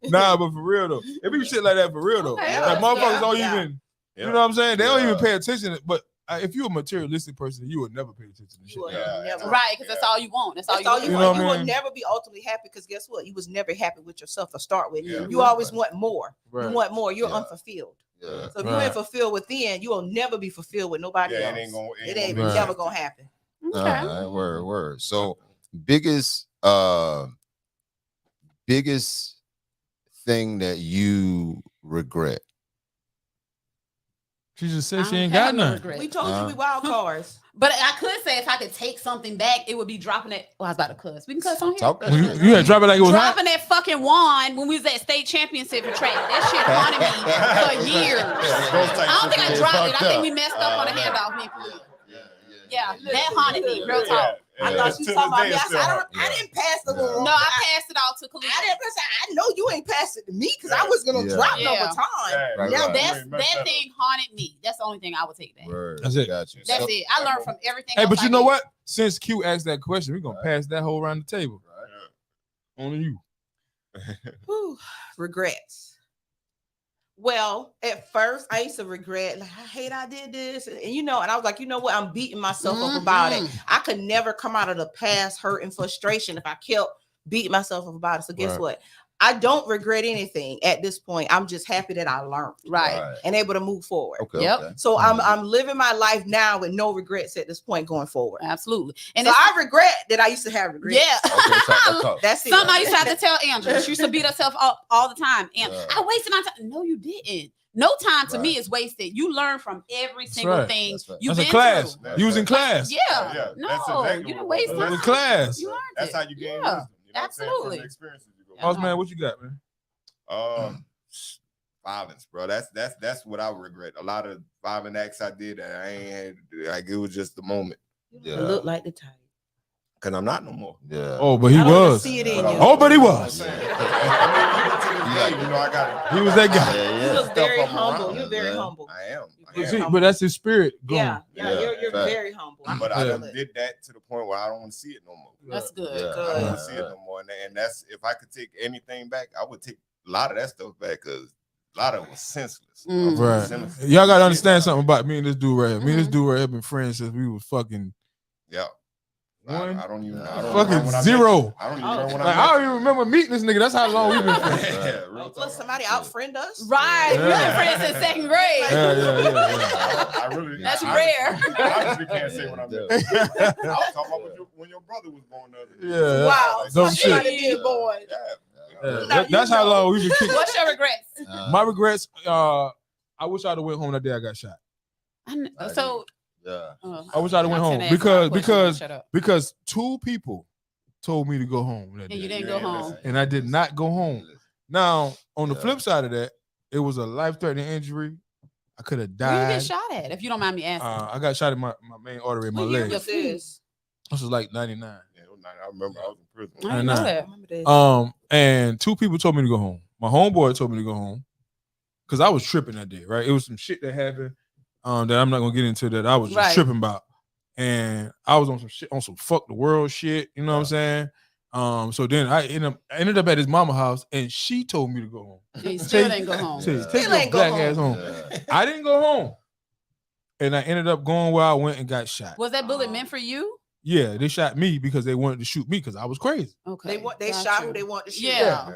Nah, but for real though, it be shit like that for real though. Okay. Like motherfuckers don't Yeah. even, you know what I'm saying? They don't even pay attention. But if you're a materialistic person, you would never pay attention to shit. You will Yeah. never. Right, because that's all you want. That's all That's you all want. you You want. know You what I will mean? never be ultimately happy because guess what? You was never happy with yourself to start with. Yeah. You always want more. Right. You want more. You're Yeah. unfulfilled. Yeah. So if you Right. ain't fulfilled within, you will never be fulfilled with nobody Yeah, else. it ain't gonna. It ain't Right. never gonna happen. Okay. All right, word. So biggest thing that you regret. She just I said she don't ain't have got no none. regrets. We told you we wild cards. But I could say if I could take something back, it would be dropping it. Oh, I was about to cuss. We can cuss on here. Talk that You shit. had to drop it like it was hot. Dropping that fucking wand when we was at state championship track. That shit haunted me for years. I don't think I dropped it. I think we messed up on the handoff. Me and Khalil. Yeah, that haunted me. Real talk. I thought you To talking about this me. day, I it's said, still I didn't pass the little. No, I passed it off to Khalil. I didn't pass it. I know you ain't passed it to me because I was gonna Yeah. drop Yeah. no baton. Right, Now right. That thing haunted me. That's the only thing I would take back. Word. That's it. Got you. That's So- it. I learned from everything. Hey, else but I you know did. what? Since Q asked that question, we're gonna pass that whole around the table. Only you. Whew, regrets. Well, at first I used to regret, like, I hate I did this. And you know, and I was like, you know what? I'm beating myself up about it. I could never come out of the past hurt and frustration if I kept beating myself up about it. So guess Right. what? I don't regret anything at this point. I'm just happy that I learned Right. and able to move forward. Okay. Yep. Okay. So I'm living my life now with no regrets at this point going forward. Absolutely. And So it's, I regret that I used to have regrets. yeah. Okay, let's talk. That's it. Something I used to have to tell Angela. She used to beat herself up all the time. And Yeah. I wasted my time. No, you didn't. No time to me Right. is wasted. You learn from every single right. thing That's right. you've That's a been class. through. You was in class. Yeah. Yeah, No, that's exactly you didn't what waste it It was. was time. class. You learned That's it. how you gain Yeah. wisdom. You know what I'm saying? From Absolutely. the experiences you go. Yeah. Boss man, what you got, man? Violence, bro. That's what I regret. A lot of violent acts I did that I ain't had. Like it was just the moment. You look like the type. Cause I'm not no more. Yeah. Oh, but he I don't even was. see it in But you. Oh, but he was. I mean, even to this day, you know, I got. He was that guy. You look very Stuff I'm humble. around, You're very man. humble. I am. You I see, am. but that's his spirit going. Yeah, Yeah, you're fact. very humble. But I Yeah. done did that to the point where I don't want to see it no more. That's good. Yeah. I don't want Good. to see it no more. And that's if I could take anything back, I would take a lot of that stuff back because a lot of it was senseless. Mm. Right. Senseless. Y'all gotta understand something about me and this dude right here. Me and this dude right here been friends since we was fucking Yeah. One. I don't even. Fucking zero. I don't even remember when I don't even remember meeting this nigga. That's how long we've been friends. Plus somebody out-friend us. Right. We've been friends since second grade. I really. That's rare. I obviously can't say when I'm there. I was talking about when your brother was born the other day. Yeah. Wow. Dope Somebody shit. being born. That's how long we've been kicking. What's your regrets? My regrets. I wish I'd have went home that day I got shot. So. Yeah. I wish I'd have went home because two people told me to go home that day. And you didn't go home. And I did not go home. Now, on the flip side of that, it was a life-threatening injury. I could have died. Where you get shot at, if you don't mind me asking? I got shot in my main artery in my leg. This was like 99. Yeah, I remember I was in prison. I didn't know that. And two people told me to go home. My homeboy told me to go home because I was tripping that day, right? It was some shit that happened that I'm not gonna get into that I was just tripping about. And I was on some shit, on some fuck the world shit, you know what I'm saying? So then I ended up at his mama house and she told me to go home. He still didn't go home. Take your black ass home. I didn't go home. And I ended up going where I went and got shot. Was that bullet meant for you? Yeah, they shot me because they wanted to shoot me because I was crazy. Okay. They shot who they wanted to shoot. Yeah.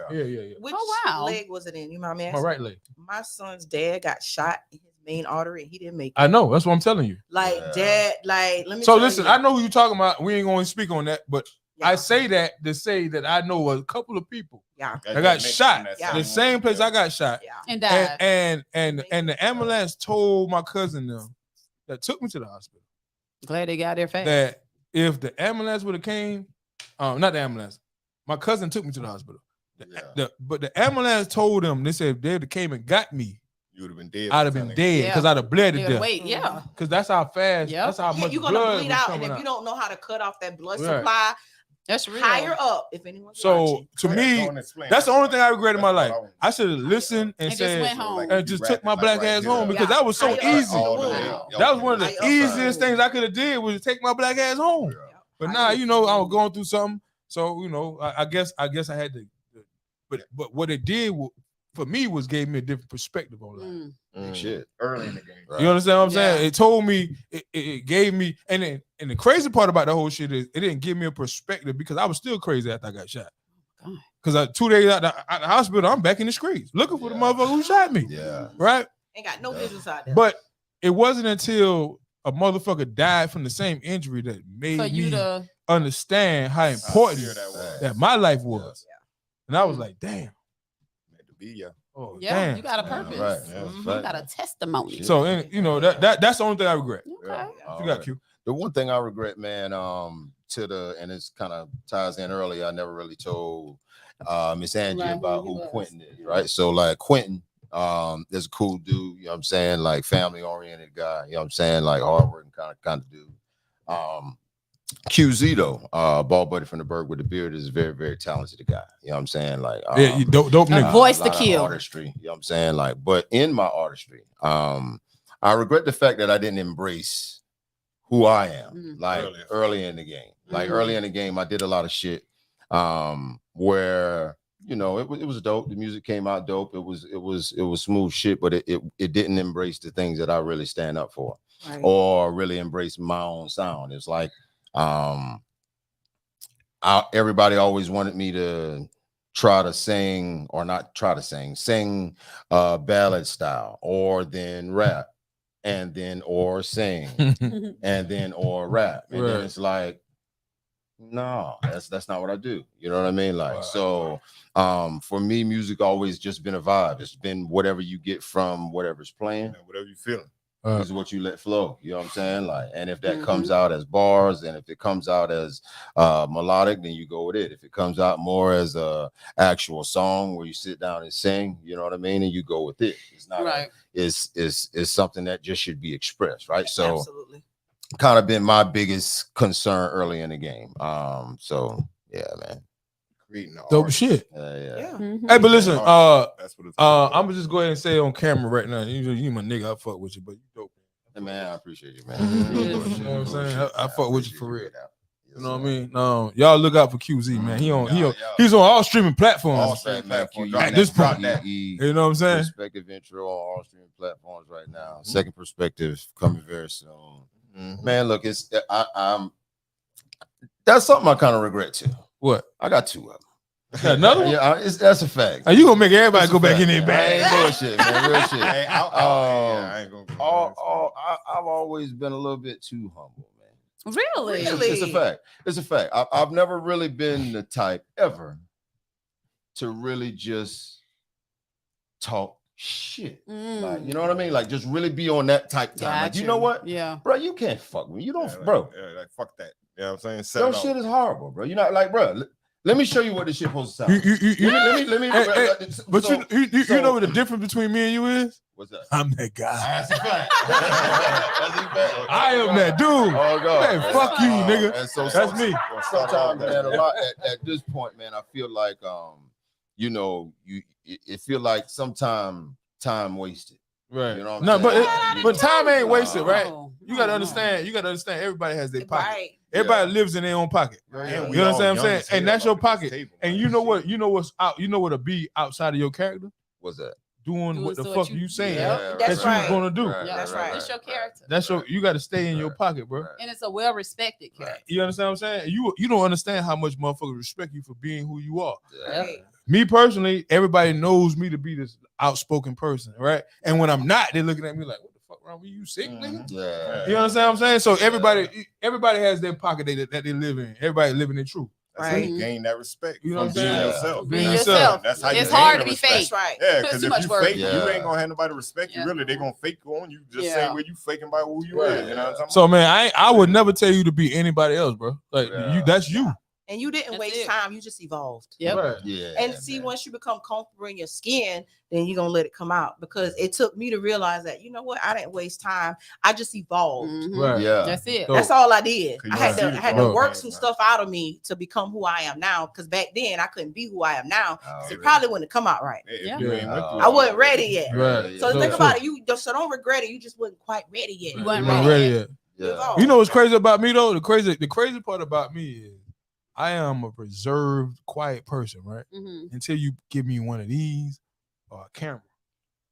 Which wow. leg was it in? You mind me asking? My right leg. My son's dad got shot in his main artery and he didn't make it. I know. That's what I'm telling you. Like dad, like let me. So listen, I know who you're talking about. We ain't going to speak on that, but Yeah. I say that to say that I know a couple of people that got shot. The same place I got shot. And died. And the ambulance told my cousin them that took me to the hospital. Glad they got there fast. That if the ambulance would have came, not the ambulance, my cousin took me to the hospital. But the ambulance told them, they said if they came and got me, you would have been dead. I'd have been dead because I'd have bled to death. Wait, because that's how fast. That's how much you're gonna bleed out, and if you don't know how to cut off that blood supply, that's real. Higher up. If anyone's so watching. To me, that's the only thing I regret in my life. I should have listened and said, just went home. and just took my black ass home because that was so easy. That was one of the easiest things I could have did was to take my black ass home. But now, you know, I was going through something, so you know, I guess I had to. But what it did for me was gave me a different perspective on life. Shit, early in the game. Right. You understand what I'm saying? It told me, it gave me, and the crazy part about the whole shit is it didn't give me a perspective because I was still crazy after I got shot. Because 2 days out the hospital, I'm back in the streets looking for the motherfucker who shot me. Yeah, right. Ain't got no business out there. But it wasn't until a motherfucker died from the same injury that made me understand how important that my life was. And I was like, damn. Oh, damn. You got a purpose. You got a testimony. So, you know, that's the only thing I regret. Okay. You got Q. The one thing I regret, man, and it's kind of ties in earlier, I never really told Miss Angie about who Quentin is, right? So, like, Quentin is a cool dude, you know what I'm saying? Like, family-oriented guy, you know what I'm saying? Like, hardworking kind of dude. QZ though, ball buddy from the Berg with the beard is a very, very talented guy. You know what I'm saying? Like, you dope nigga. Voice to kill. Artistry, you know what I'm saying? Like, but in my artistry, I regret the fact that I didn't embrace who I am, like early in the game. Like early in the game, I did a lot of shit where, you know, it was dope. The music came out dope. It was smooth shit, but it didn't embrace the things that I really stand up for, or really embrace my own sound. It's like everybody always wanted me to try to sing, or not try to sing ballad style, or then rap, and then or sing, and then or rap, and then it's like, no, that's not what I do. You know what I mean? Like, so for me, music always just been a vibe. It's been whatever you get from whatever's playing, whatever you feeling. This is what you let flow. You know what I'm saying? Like, and if that comes out as bars, and if it comes out as melodic, then you go with it. If it comes out more as a actual song where you sit down and sing, you know what I mean, and you go with it. It's not it's something that just should be expressed, right? So absolutely, kind of been my biggest concern early in the game. So yeah, man. Dope shit. Yeah. Hey, but listen, I'm gonna just go ahead and say on camera right now. You my nigga, I fuck with you, but you dope. Hey, man, I appreciate you, man. You know what I'm saying? I fuck with you for real. You know what I mean? Y'all look out for QZ, man. He's on all streaming platforms. At this point, you know what I'm saying? Perspective intro on all streaming platforms right now. Second perspective coming very soon. Man, look, That's something I kind of regret too. What? I got 2 of them. Got another one? Yeah, that's a fact. Are you gonna make everybody go back in there, I bag? ain't bullshit, man. Real shit. Hey, I ain't gonna. I've always been a little bit too humble, man. Really? It's a fact. It's a fact. I've never really been the type ever to really just talk shit. Like, you know what I mean? Like, just really be on that type time. Like, you know what? Yeah. Bro, you can't fuck me. You don't, like, bro. Yeah, like, fuck that. You know what I'm saying? Your shit is horrible, bro. You're not like, bro. Let me show you what this shit supposed to sound. Let me. But you know what the difference between me and you is? What's that? I'm that guy. That's a fact. I am that dude. Oh God. Man, fuck you, nigga. And so That's me. Sometimes, man, a lot at this point, man, I feel like you know, it feel like sometimes time wasted. Right. You know what no, I'm but time ain't wasted, right? You gotta understand. You gotta understand. Everybody has their pocket. Right. Everybody lives in their own pocket. Yeah, you understand what I'm saying? And that's your pocket. Table, and you know what? You know what's out. You know what'll be outside of your character. What's that? Doing what the fuck you saying that's that right. you gonna do. That's right. It's your character. That's your. You got to stay in your pocket, bro. And it's a well-respected character. You understand what I'm saying? You don't understand how much motherfuckers respect you for being who you are. Right. Me personally, everybody knows me to be this outspoken person, right? And when I'm not, they're looking at me like, "What the fuck wrong with you, sick nigga?" Yeah. You understand what I'm saying? So everybody has their pocket that they live in. Everybody living their truth. That's how you gain that respect. You know what I'm being saying? yourself. Being yourself. That's how you It's gain hard the to be respect. fake. That's right. Yeah, Put because too if much you work. fake, you ain't gonna have nobody respect you. Yeah. Really, they gonna fake on you just Yeah. same way you faking by who you is. You know what I'm talking So man, I would never tell you to be anybody else, bro. Like that's you. And you didn't waste time. You just evolved. Yep. Right. Yeah. And see, once you become comfortable in your skin, then you're gonna let it come out. Because it took me to realize that, you know what, I didn't waste time. I just evolved. Right. Yeah. That's it. So- That's all I did. Cause I you had see to the I had growth, to work man, some man. stuff out of me to become who I am now. Because back then I couldn't be who I am now. Oh, So it really? probably wouldn't come out right. If Yeah. you ain't went through I wasn't ready yet. Right. So So- think so- about it. So don't regret it. You just wasn't quite ready yet. You wasn't You weren't ready ready yet. yet. Yeah. You know what's crazy about me though? The crazy part about me is I am a reserved, quiet person, right? Mhm. Until you give me one of these or a camera,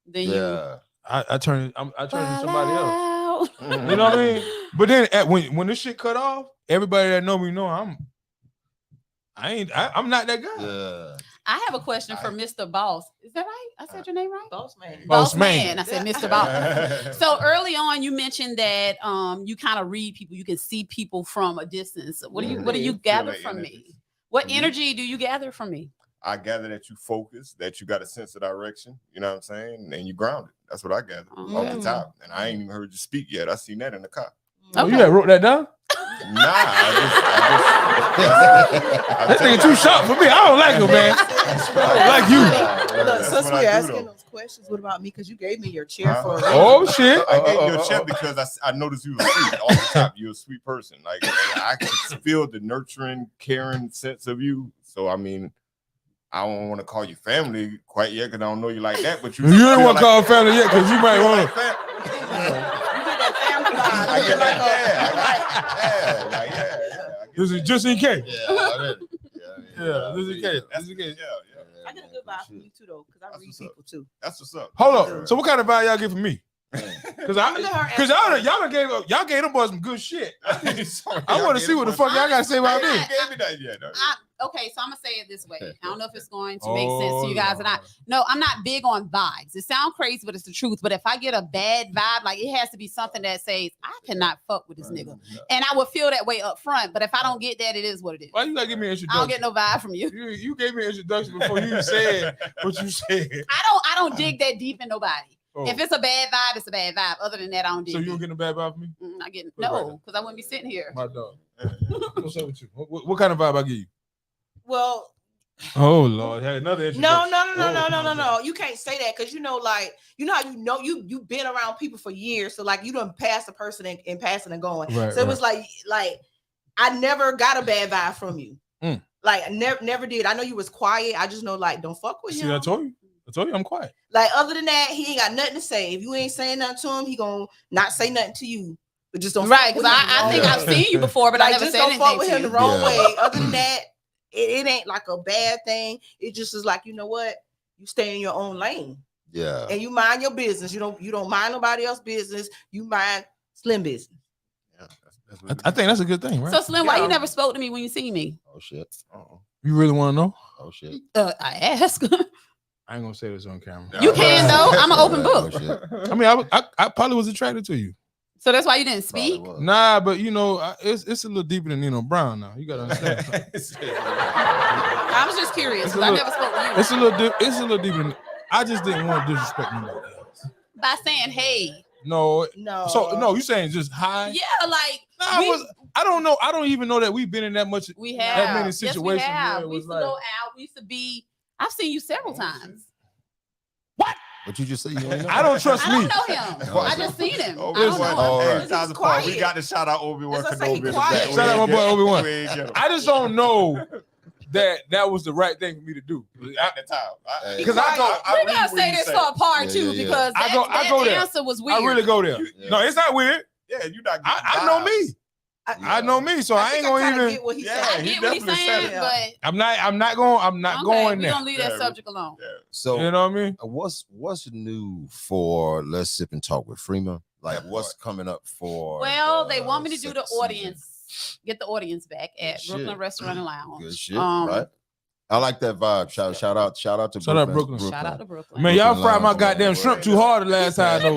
Then you Yeah. I turn into somebody else. else. You know what I mean? But then when this shit cut off, everybody that know me know I'm not that guy. Yeah. I have a question for Mr. Boss. Is that right? I said your name right? Boss man. Boss man. I said Mr. Boss. So early on, you mentioned that you kind of read people. You can see people from a distance. What do you gather that from energy. me? What energy do you gather from me? I gather that you focus, that you got a sense of direction. You know what I'm saying? And you grounded. That's what I gather off the top. And I ain't even heard you speak yet. I seen that in the car. Oh, you wrote that down? Nah, That nigga too sharp for me. I don't like him, man. I don't like you. Look, That's since what I we're do, asking though. those questions, what about me? Because you gave me your chair for a reason. Oh shit! I gave you a check because I noticed you were sweet. Off the top, you're a sweet person. Like I can feel the nurturing, caring sense of you. So I mean, I don't want to call you family quite yet because I don't know you like that. But you don't want to call family yet because you might want to. I get like that. This is just in case. Yeah. This is in case. Yeah. I get a good vibe from you too, though, because I read people too. That's what's up. Hold up. So what kind of vibe y'all get from me? Because y'all gave them boys some good shit. I want to see what the fuck y'all got to say about me. Okay, so I'm gonna say it this way. I don't know if it's going to make sense to you guys or not. No, I'm not big on vibes. It sounds crazy, but it's the truth. But if I get a bad vibe, like it has to be something that says I cannot fuck with this nigga, and I would feel that way up front. But if I don't get that, it is what it is. Why you gotta give me an introduction? I don't get no vibe from you. You gave me an introduction before you said what you said. I don't dig that deep in nobody. Oh. If it's a bad vibe, it's a bad vibe. Other than that, I don't dig. So you don't it. get a bad vibe from me? I get no, because I wouldn't be sitting here. My dog. What's up with you? What kind of vibe I give you? Well, oh Lord, had another introduction. No. You can't say that because you know how you've been around people for years, so like you done passed a person and passing and going. Right, so it was like I never got a bad vibe from you. Like I never did. I know you was quiet. I just know like don't fuck with him. See, I told you I'm quiet. Like other than that, he ain't got nothing to say. If you ain't saying nothing to him, he gonna not say nothing to you. But just don't right because I think I've seen you before, but I never just said don't anything fuck with to him you. the wrong way. Other than that, it ain't like a bad thing. It just is like, you know what? You stay in your own lane. Yeah. And you mind your business. You don't mind nobody else's business. You mind Slim business. I think that's a good thing, right? So Slim, why you never spoke to me when you see me? Oh shit. You really want to know? Oh shit. I ask. I ain't gonna say this on camera. You can though. I'm an open book. I mean, I probably was attracted to you. So that's why you didn't speak? Nah, but you know, it's a little deeper than Nino Brown now. You gotta understand. I was just curious. I never spoke to you. It's a little deeper than, I just didn't want to disrespect nobody else. By saying hey. No. So no, you saying just hi? Yeah, like I don't know. I don't even know that we've been in that much. We have that many situations. Yes, we used to go out. We used to be. I've seen you several times. What? What you just say? You ain't know? I don't trust me. I don't know him. I just seen him. I don't know him. We got to shout out Obi-Wan Kenobi. Shout out my boy Obi-Wan. I just don't know that was the right thing for me to do at the time. Because we're gonna say this for a part two because I go there. Answer was weird. I really go there. No, it's not weird. Yeah, you not. I know me. I know me, so I ain't gonna even. Get what he's saying. I get what he's saying, but I'm not going there. We're gonna leave that subject alone. So you know what I mean? What's new for Let's Sip and Talk with Frema? Like what's coming up for? Well, they want me to do the audience, get the audience back at Brooklyn Restaurant and Lounge. Good shit, right? I like that vibe. Shout out to Brooklyn. Shout out to Brooklyn. Man, y'all fried my goddamn shrimp too hard the last time though.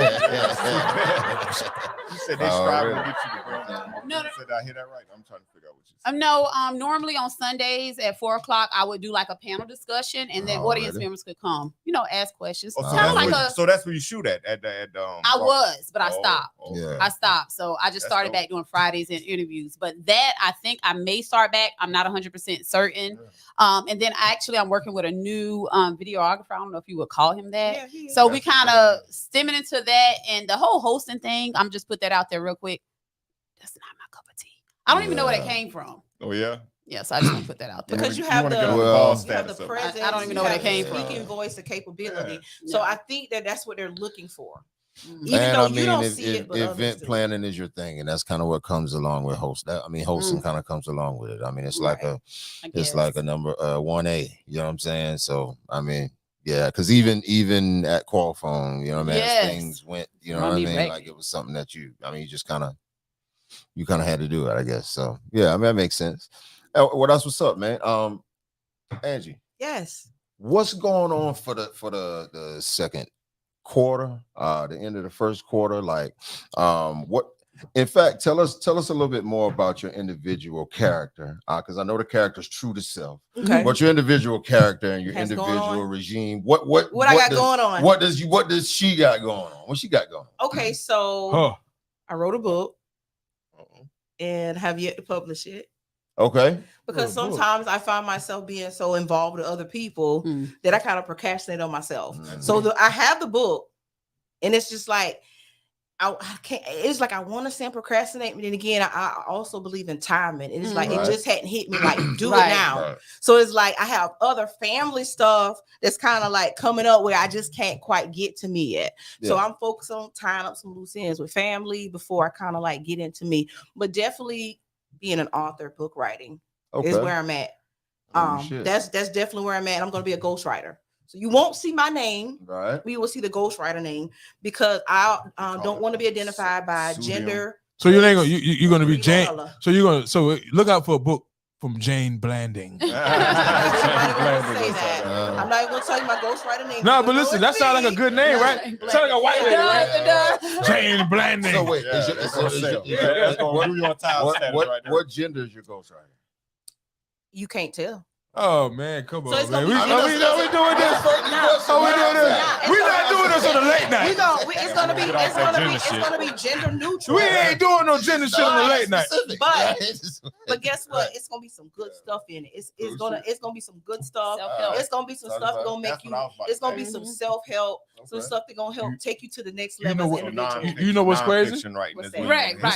You said they striving to get you to bring that. No. Did I hear that right? I'm trying to figure out what you said. No, normally on Sundays at 4:00, I would do like a panel discussion, and then audience members could come, ask questions. So that's where you shoot at I was, but I stopped. I stopped. So I just started back doing Fridays and interviews. But that I think I may start back. I'm not 100% certain. And then I'm working with a new videographer. I don't know if you would call him that. So we kind of stemming into that, and the whole hosting thing. I'm just put that out there real quick. That's not my cup of tea. I don't even know where that came from. Oh yeah. Yes, I just want to put that out there because you have the presence. I don't even know where that came from. Speaking voice, the capability. So I think that's what they're looking for. Even though you don't see it, but event planning is your thing, and that's kind of what comes along with hosting kind of comes along with it. I mean, it's like a number 1A. You know what I'm saying? So I mean, yeah, because even at Qualphone, as things went, what I mean, like it was something that you just kind of had to do it, I guess. So yeah, I mean that makes sense. What else? What's up, man? Angie. Yes. What's going on for the second quarter, the end of the first quarter? Like, what? In fact, tell us a little bit more about your individual character, because I know the character's true to self. Okay. But your individual character and your individual regime. What I got going on? What does she got going on? What she got going on? Okay, so I wrote a book and have yet to publish it. Okay. Because sometimes I find myself being so involved with other people that I kind of procrastinate on myself. So I have the book, and it's just like I can't. It's like I want to say procrastinate, but then again, I also believe in timing. And it's like it just hadn't hit me like do it now. Right. So it's like I have other family stuff that's kind of like coming up where I just can't quite get to me yet. Yeah. So I'm focused on tying up some loose ends with family before I kind of like get into me. But definitely being an author, book writing is where I'm at. That's definitely where I'm at. I'm going to be a ghostwriter. So you won't see my name. Right. We will see the ghostwriter name because I don't want to be identified by gender. So you're going to be Jane. So look out for a book from Jane Blanding. I'm not even going to tell you my ghostwriter name. No, but listen, that sounds like a good name, right? Sounds like a white lady, right? Jane Blanding. So wait, what gender is your ghostwriter? You can't tell. Oh man, come on, man. We doing this. We're not doing this on the late night. It's gonna be gender neutral. We ain't doing no gender shit on the late night. But guess what? It's gonna be some good stuff in it. It's gonna be some good stuff. It's gonna be some stuff that's gonna make you. It's gonna be some self-help, some stuff that's gonna help take you to the next level. You know what's crazy? Right. This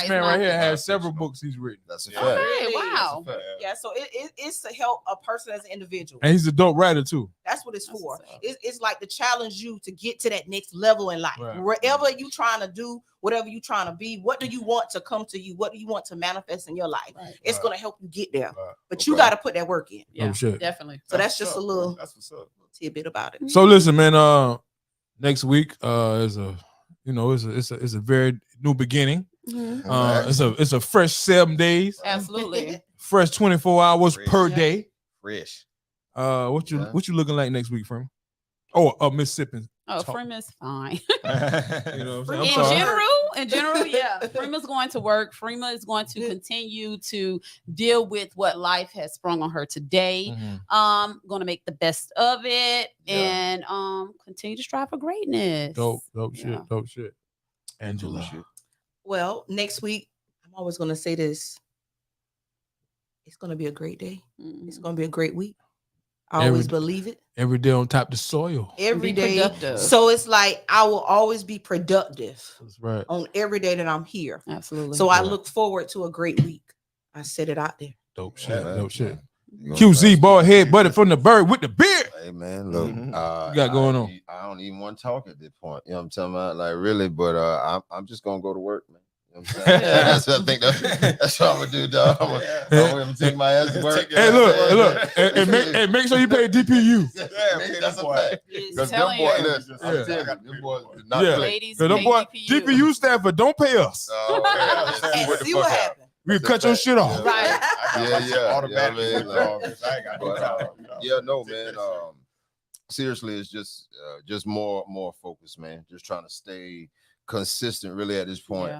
man right here has several books he's written. That's a fact. Wow. Yeah. So it's to help a person as an individual. And he's a dope writer too. That's what it's for. It's like to challenge you to get to that next level in life. Right. Wherever you trying to do, whatever you trying to be, what do you want to come to you? What do you want to manifest in your life? Right. It's going to help you get there. Right. But you got to put that work in. Yeah, definitely. So that's just a little tidbit about it. So listen, man, next week is a very new beginning. It's a fresh 7 days. Absolutely. Fresh 24 hours per day. Fresh. What you looking like next week, Frema? Oh, Mississippi. Oh, Frema's fine. You know what I'm saying? In general, yeah. Frema's going to work. Frema is going to continue to deal with what life has sprung on her today. Going to make the best of it and continue to strive for greatness. Dope shit. Angela. Well, next week, I'm always going to say this. It's going to be a great day. It's going to be a great week. I always believe it. Every day on top of the soil. Every day. Productive. So it's like I will always be productive. That's right. On every day that I'm here. Absolutely. So I look forward to a great week. I said it out there. Dope shit. QZ ball head buddy from the bird with the beard. Hey man, look, you got going on. I don't even want to talk at this point. You know what I'm talking about? Like really, but I'm just gonna go to work, man. You know what I'm saying? That's what I think. That's what I'm gonna do, dog. I'm gonna take my ass to work. Hey, look, and make sure you pay DPU. That's a fact. Because them boys, I'm telling you, them boys not play. Ladies, them boys, DPU staff, but don't pay us. And see what happened. We cut your shit off. Right. No, man. Seriously, it's just more focused, man. Just trying to stay consistent really at this point.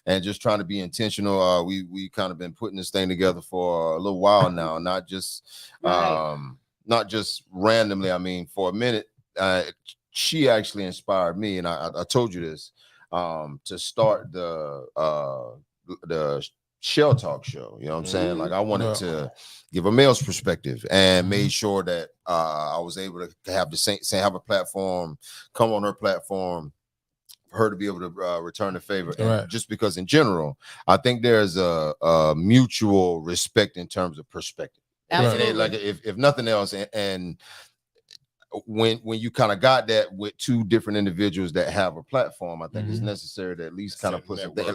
And just trying to be intentional. We kind of been putting this thing together for a little while now, not just randomly. I mean, for a minute, she actually inspired me, and I told you this, to start the Shell Talk show. You know what I'm saying? Like I wanted to give a male's perspective and made sure that I was able to have have a platform, come on her platform, for her to be able to return the favor. And just because in general, I think there's a mutual respect in terms of perspective. Absolutely. Like if nothing else, and when you kind of got that with two different individuals that have a platform, I think it's necessary to at least kind of put something.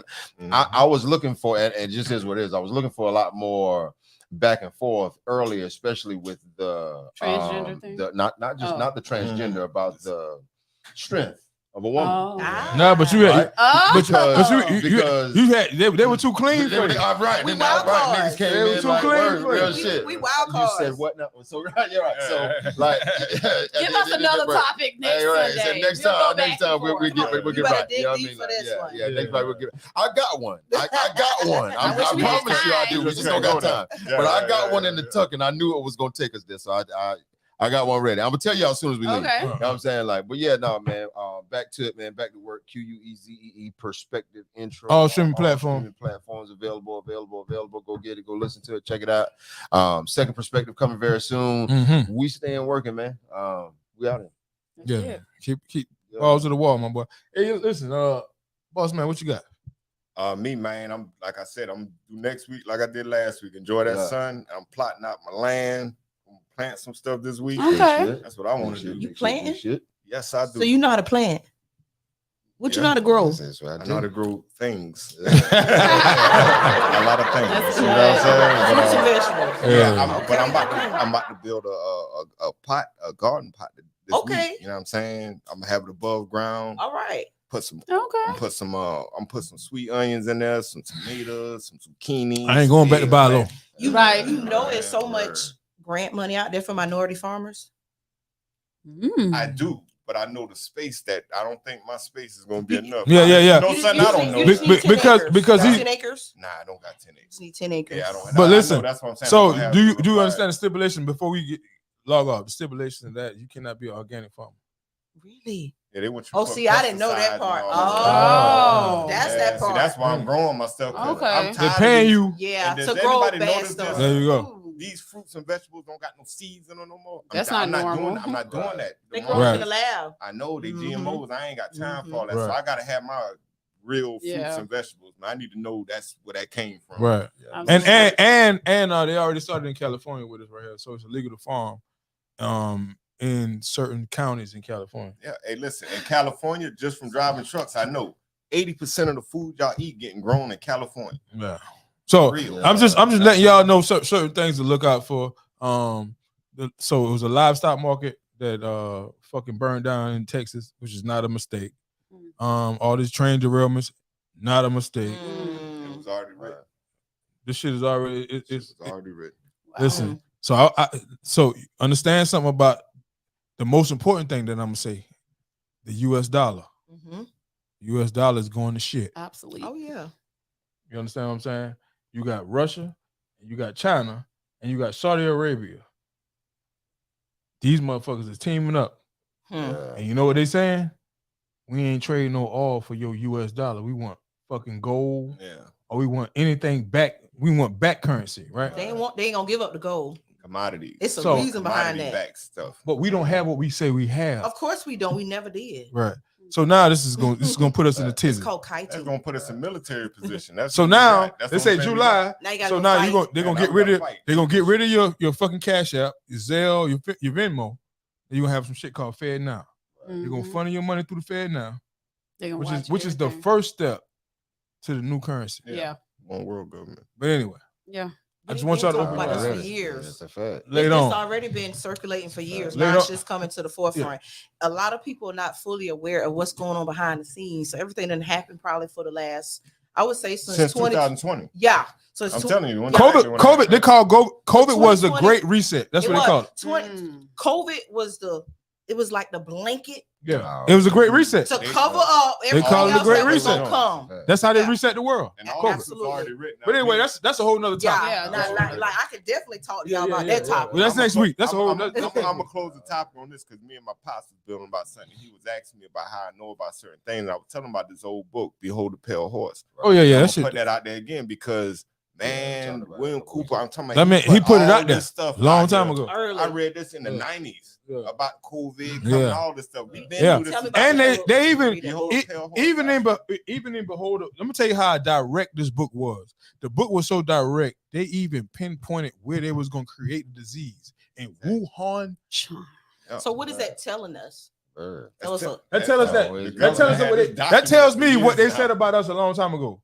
I was looking for, and it just is what it is. I was looking for a lot more back and forth earlier, especially with the transgender thing. Not the transgender, about the strength of a woman. No, but you had, because you had they were too clean for you. Right. We wild cards. Niggas came in too like clean for real you. shit. We wild cards. You said what now? So you're right. So like, give us another topic next Sunday. So next time we'll get right. You know what I mean? Like, Next time we'll get. I got one. I got one. I promise you I do. We just don't got time. But I got one in the tuck, and I knew it was gonna take us there. So I got one ready. I'm gonna tell y'all as soon as we leave. Okay. You know what I'm saying? Like, but yeah, no, man. Back to it, man. Back to work. QUEZEE perspective intro. All streaming platforms. Platforms available. Go get it. Go listen to it. Check it out. Second perspective coming very soon. We staying working, man. We out here. Yeah. Keep balls to the wall, my boy. Hey, listen, boss man, what you got? Me, man. I'm like I said, I'm do next week like I did last week. Enjoy that sun. I'm plotting out my land. Plant some stuff this week. Okay. That's what I want to do. You planting? Yes, I do. So you know how to plant. What you know how to grow? I know how to grow things. A lot of things. You know what I'm saying? Fruits and vegetables. But I'm about to build a garden pot this week. You know what I'm saying? I'm gonna have it above ground. All right. I'm put some sweet onions in there, some tomatoes, some zucchini. I ain't going back to buy low. You know it's so much grant money out there for minority farmers. I do, but I know the space that I don't think my space is gonna be enough. Yeah. No, son, I don't know. Because he 10 acres. Nah, I don't got 10 acres. You need 10 acres. Yeah, I don't. But listen, that's what I'm saying. So do you understand the stipulation before we log off? The stipulation that you cannot be an organic farmer. Really? Yeah, they want you. Oh, see, I didn't know that part. That's that part. See, that's why I'm growing my stuff. Okay. They're paying you. Yeah, to grow bad stuff. There you go. These fruits and vegetables don't got no seeds in them no more. That's not normal. I'm not doing that. They grow in the lab. I know they GMOs. I ain't got time for all that. So I gotta have my real fruits and vegetables. I need to know that's where that came from. Right. And they already started in California with us right here. So it's illegal to farm in certain counties in California. Yeah. Hey, listen, in California, just from driving trucks, I know 80% of the food y'all eat getting grown in California. Yeah. So I'm just letting y'all know certain things to look out for. So it was a livestock market that fucking burned down in Texas, which is not a mistake. All these train derailments Not a mistake. It was already written. This shit is already. It's already written. Listen. So so understand something about the most important thing that I'm gonna say: the U.S. dollar. U.S. dollar is going to shit. Absolutely. Oh yeah. You understand what I'm saying? You got Russia, you got China, and you got Saudi Arabia. These motherfuckers is teaming up. And you know what they saying? We ain't trading no oil for your US dollar. We want fucking gold. Yeah. Or we want anything back. We want back currency, right? They ain't gonna give up the gold. Commodities. It's a reason behind that. Back stuff. But we don't have what we say we have. Of course we don't. We never did. Right. So now this is gonna put us in the tizzy. It's called kiting. That's gonna put us in military position. That's so now they say July. So now they're gonna get rid of your fucking Cash App, your Zelle, your Venmo. And you're gonna have some shit called Fed Now. You're gonna funnel your money through the Fed Now, which is the first step to the new currency. Yeah. One world government. But anyway. Yeah. I just want y'all to talk about this for years. It's a fact. Later on. It's already been circulating for years. Now it's just coming to the forefront. A lot of people are not fully aware of what's going on behind the scenes. So everything that happened probably for the last, I would say since 2020. Yeah. So I'm telling you, COVID. They call COVID was the Great Reset. That's what they call it. COVID was it was like the blanket. Yeah, it was a Great Reset To cover up everything. They call it the Great Reset. That's how they reset the world. And all this was already written. But anyway, that's a whole nother topic. Yeah, like I could definitely talk to y'all about that topic. Well, that's next week. That's a whole. I'm gonna close the topic on this because me and my pops was building about something. He was asking me about how I know about certain things. I was telling him about this old book, Behold the Pale Horse. Oh yeah, that's put that out there again because. Man, William Cooper, I'm talking about. He put it out there stuff long time ago. I read this in the 90s about COVID, and all this stuff. We've been through this. And they even in Behold, let me tell you how direct this book was. The book was so direct, they even pinpointed where they was going to create the disease in Wuhan. So what is that telling us? That tells me what they said about us a long time ago.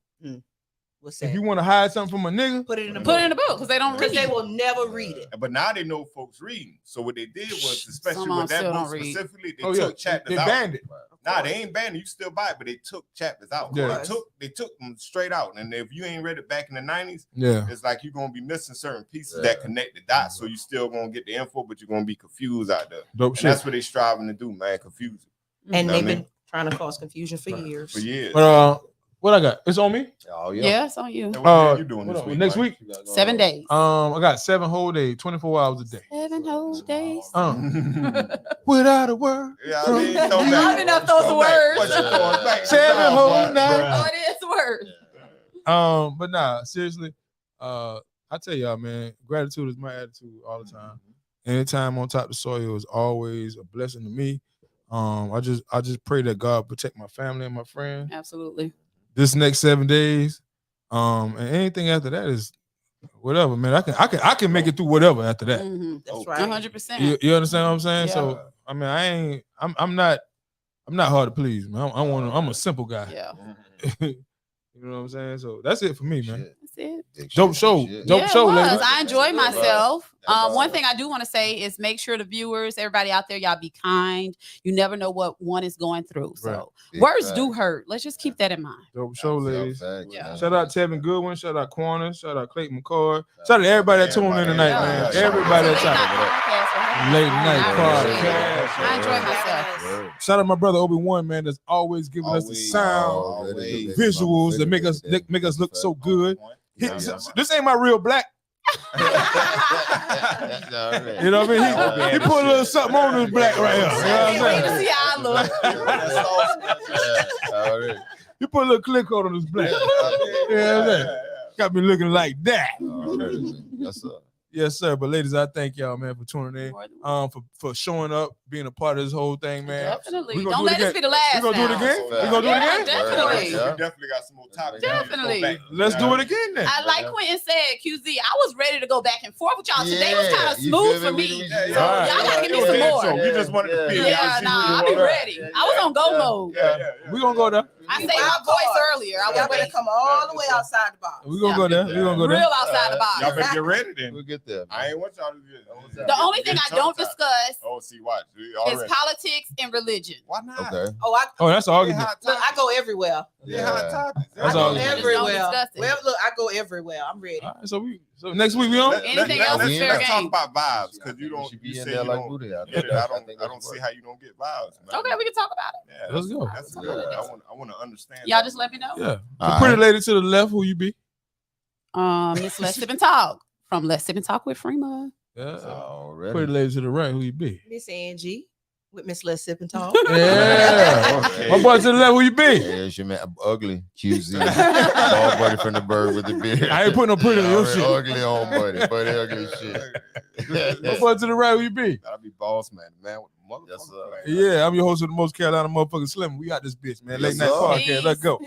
If you want to hide something from a nigga, put it in the book because they don't read. They will never read it. But now they know folks reading. So what they did was, especially with that book specifically, they took chapters out. They banned it. Nah, they ain't banned it. You still buy it, but they took chapters out. They took them straight out. And if you ain't read it back in the 90s, it's like you're gonna be missing certain pieces that connect the dots. So you still gonna get the info, but you're gonna be confused out there. Dope shit. That's what they striving to do, man. Confuse it. And they've been trying to cause confusion for years. What I got? It's on me. Oh yeah, it's on you. What you doing this week, next week? 7 days. I got 7 whole days, 24 hours a day. 7 whole days. Without a word. Yeah, I mean, loving up those words. 7 whole nights. Oh, it is words. But nah, seriously, I tell y'all, man, gratitude is my attitude all the time. Anytime on top of the soil is always a blessing to me. I just pray that God protect my family and my friends. Absolutely. This next 7 days, and anything after that is whatever, man. I can make it through whatever after that. That's right. 100%. You understand what I'm saying? Yeah. So I mean, I'm not hard to please, man. I'm a simple guy. Yeah. You know what I'm saying? So that's it for me, man. That's it. Dope show. Dope show, ladies. I enjoyed myself. One thing I do want to say is make sure the viewers, everybody out there, y'all be kind. You never know what one is going through. So words do hurt. Let's just keep that in mind. Dope show, ladies. Yeah. Shout out Tevin Goodwin. Shout out Quanah. Shout out Clayton McCord. Shout out to everybody that tuned in tonight, man. Everybody that Late Night Podcast. I enjoyed myself. Shout out my brother Obi-Wan, man, that's always giving us the sound, the visuals that make us look so good. This ain't my real black. You know what I mean? He put a little something on his black right here. You know what I'm See how I look. He put a little clear coat on his black. You know what I'm saying? Got me looking like that. Yes, sir. Yes, sir. But ladies, I thank y'all, man, for tuning in. For showing up, being a part of this whole thing, man. Definitely. Don't let this be the last. We gonna do it again? We gonna do it again? Definitely. We definitely got some more topics. Definitely. Let's do it again then. I like Quentin said, QZ, I was ready to go back and forth with y'all. Today was kind of smooth for me. So y'all gotta give me some more. So we just wanted to feel I'll be ready. I was on go mode. We gonna go there. I saved my voice earlier. I was ready to come all the way outside the box. We gonna go there. We gonna go there. Real outside the box. Y'all better get ready then. We'll get get there. I ain't want y'all to get. The only thing I don't discuss watch is politics and religion. Why not? Okay. That's an argument. Look, I go everywhere. That's all. all. Everywhere. Well, look, I go everywhere. I'm ready. Right, so next week we on. Anything else is fair Let's game. talk about vibes because you don't. Be You in say there you like don't booty. get it. I don't see how you don't get vibes. Man. Okay, we can talk about it. Yeah, Let's go. That's good. I want to understand. Y'all just let me know. Yeah. The pretty lady to the left, who you be? Miss Let's Sip and Talk from Let's Sip and Talk with Frema. Yeah. Already. Pretty lady to the right, who you be? Miss Angie with Miss Let's Sip and Talk. Yeah. Okay. My boy to the left, who you be? There's your man, ugly QZ, ball buddy from the bird with the beard. I ain't putting no pretty on your shit. Ugly on buddy ugly shit. My boy to the right, who you be? That'll be Boss Man, man with the motherfucker. Yes, sir. Yeah, I'm your host of the most Carolina motherfucking Slimm. We got this bitch, man. Late Yes, night sir. podcast. Let's go.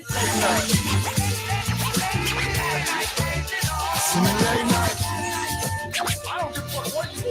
I don't give a fuck what you do.